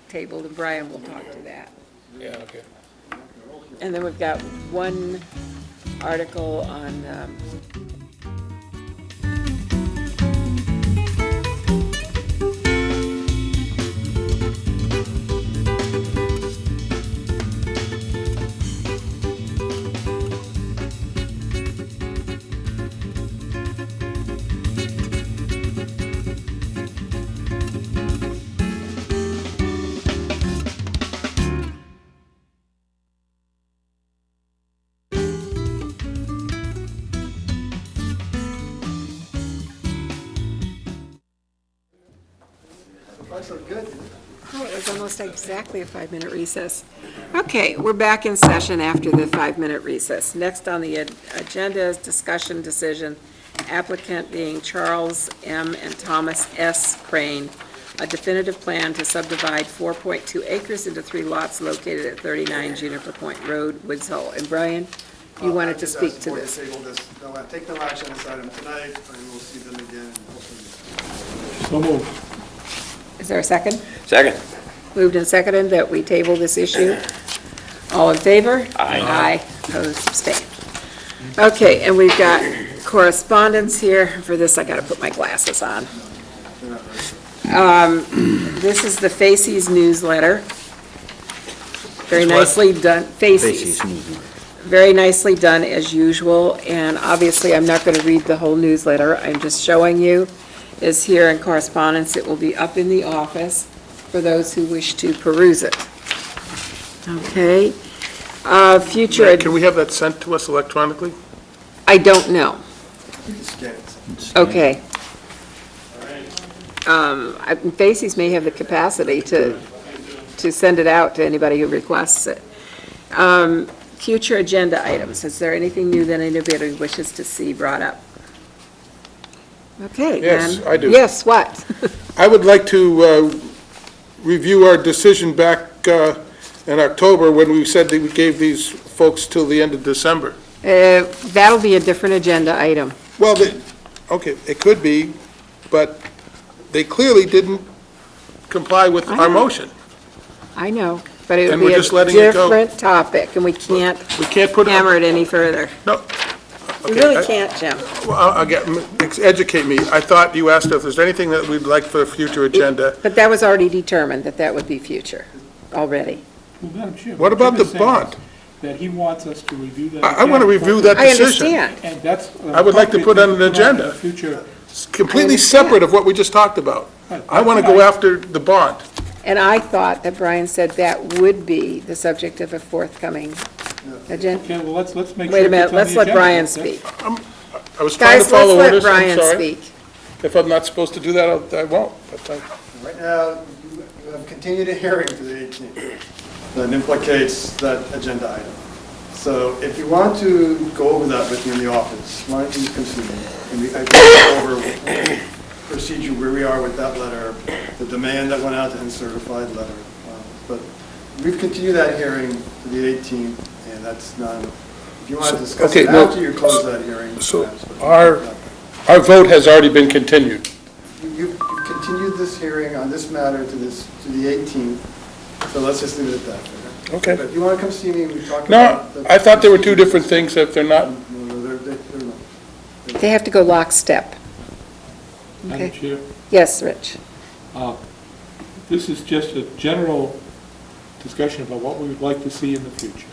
tabled, and Brian will talk to that. Yeah, okay. And then we've got one article on Oh, it was almost exactly a 5-minute recess. Okay, we're back in session after the 5-minute recess. Next on the agenda is discussion decision, applicant being Charles M. and Thomas S. Crane, a definitive plan to subdivide 4.2 acres into 3 lots located at 39 Juniper Point Road, Woods Hole. And Brian, you wanted to speak to this. Take no action on this item tonight, and we'll see them again. So moved. Is there a second? Second. Moved and seconded that we table this issue. All in favor? Aye. Aye. Opposed, abstained. Okay, and we've got correspondence here. For this, I got to put my glasses on. This is the Facey's newsletter. Very This what? nicely done, faces. Faces movement. Very nicely done, as usual, and obviously, I'm not going to read the whole newsletter. I'm just showing you. Is here in correspondence. It will be up in the office for those who wish to peruse it. Okay. Future, Can we have that sent to us electronically? I don't know. You can scan it. Okay. Faces may have the capacity to send it out to anybody who requests it. Future agenda items, is there anything new that anybody wishes to see brought up? Okay, Yes, then. I do. Yes, what? I would like to review our decision back in October when we said that we gave these folks till the end of December. That'll be a different agenda item. Well, okay, it could be, but they clearly didn't comply with our motion. I know, but it And would we're be just a letting it go. different topic, and we can't put it- hammer it any further. No. We Okay, really can't, Jim. Well, educate me. I thought you asked if there's anything that we'd like for a future agenda. But that was already determined, that that would be future, already. Well, Madam Chair, What about Jim the is saying bond? That he wants us to review that. I want to again. review that I decision. understand. And that's. I would like to put on an agenda. Future. It's completely separate of what we just talked about. I want to go after the bond. And I thought that Brian said that would be the subject of a forthcoming agenda. Okay, well, let's make sure. Wait a it's minute, on let's the let agenda. Brian That's- speak. I was trying to Guys, follow let's let orders, I'm Brian sorry. speak. If I'm not supposed to do that, I won't. But Right now, you have continued a hearing to the 18th that implicates that agenda item. So if you want to go over that with me in the office, why don't you come see me? And I can go over procedure where we are with that letter, the demand that went out and certified letter. But we've continued that hearing to the 18th, and that's not, if you want to discuss okay, it well, after you close that hearing. So perhaps, but- our vote has already been continued. You've continued this hearing on this matter to the 18th, so let's just leave it at that. Okay. But if you want to come see me, we talk No, about. I thought there were two different things, if they're not. No, they're not. They have to go lockstep. Madam Okay. Chair, Yes, Rich. this is just a general discussion about what we would like to see in the future.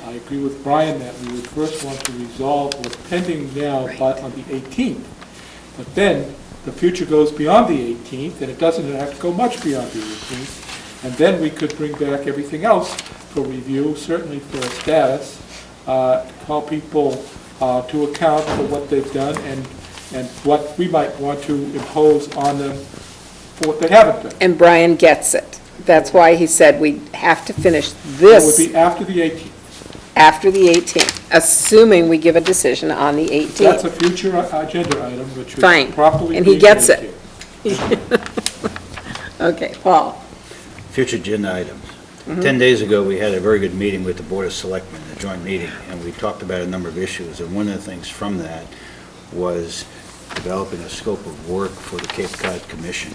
I agree with Brian that we would first want to resolve what's pending now on the 18th. But then, the future goes beyond the 18th, and it doesn't have to go much beyond the 18th. And then we could bring back everything else for review, certainly for a status, call people to account for what they've done and what we might want to impose on them for what they haven't done. And Brian gets it. That's why he said we have to finish It would this be after the 18th. after the 18th, assuming we give a decision on the 18th. That's a future agenda item, which Fine, would properly. and he be gets raised it. here. Okay, Paul. Future agenda items. 10 days ago, we had a very good meeting with the Board of Selectmen, a joint meeting, and we talked about a number of issues. And one of the things from that was developing a scope of work for the Cape Cod Commission.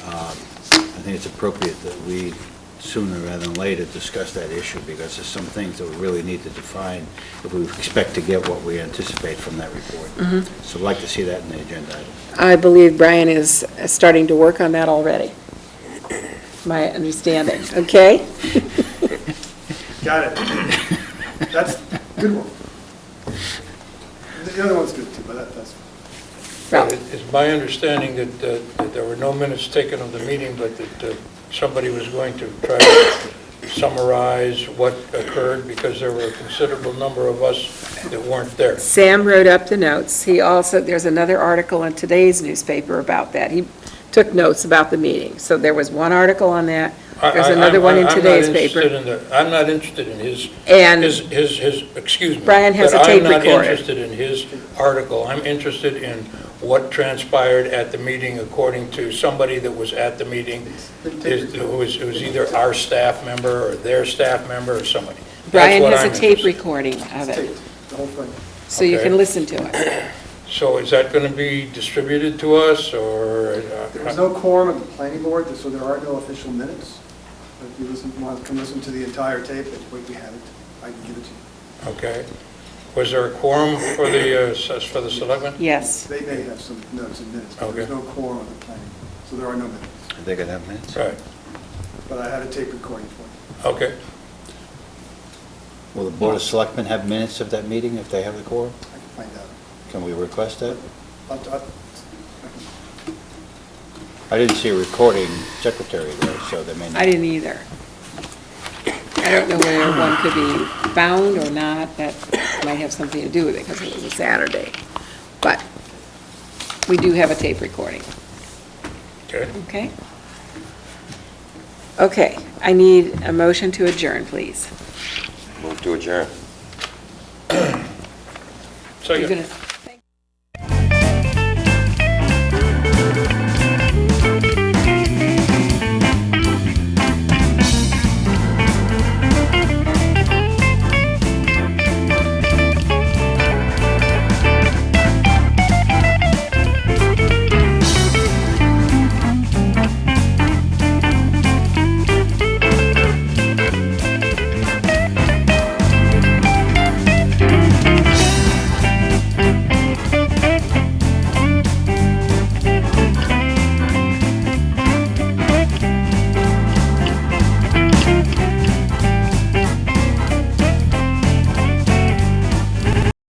I think it's appropriate that we, sooner rather than later, discuss that issue, because there's some things that we really need to define if we expect to get what we anticipate from that report. So I'd like to see that in the agenda item. I believe Brian is starting to work on that already. My understanding, okay? Got it. That's a good one. The other one's good too, but that's. It's my understanding that there were no minutes taken of the meeting, but that somebody was going to try to summarize what occurred, because there were a considerable number of us that weren't there. Sam wrote up the notes. He also, there's another article in today's newspaper about that. He took notes about the meeting. So there was one article on that. There's another one in today's paper. I'm not interested in his, And excuse me. Brian has but a tape I'm not recorder. interested in his article. I'm interested in what transpired at the meeting according to somebody that was at the meeting, who was either our staff member or their staff member or somebody. That's Brian what has a I'm tape interested in. recording of it, The whole thing. so you Okay. can listen to it. So is that going to be distributed to us, or? There was no quorum at the planning board, so there are no official minutes. But if you want to come listen to the entire tape, we have it. I can give it to you. Okay. Was there a quorum for the selectmen? Yes. They may have some notes and minutes, but there's Okay. no quorum of the planning, so there are no minutes. Are they going to have minutes? Right. But I have a tape recording for Okay. Will the Board of Selectmen have minutes of that meeting if they have the quorum? I can find out. Can we request that? I'll- I didn't see a recording secretary there, so they may not. I didn't either. I don't know whether one could be found or not. That might have something to do with it because it was a Saturday. But we do have a tape recording. Okay. Okay? Okay, I need a motion to adjourn, please. Move to adjourn. You're Second. gonna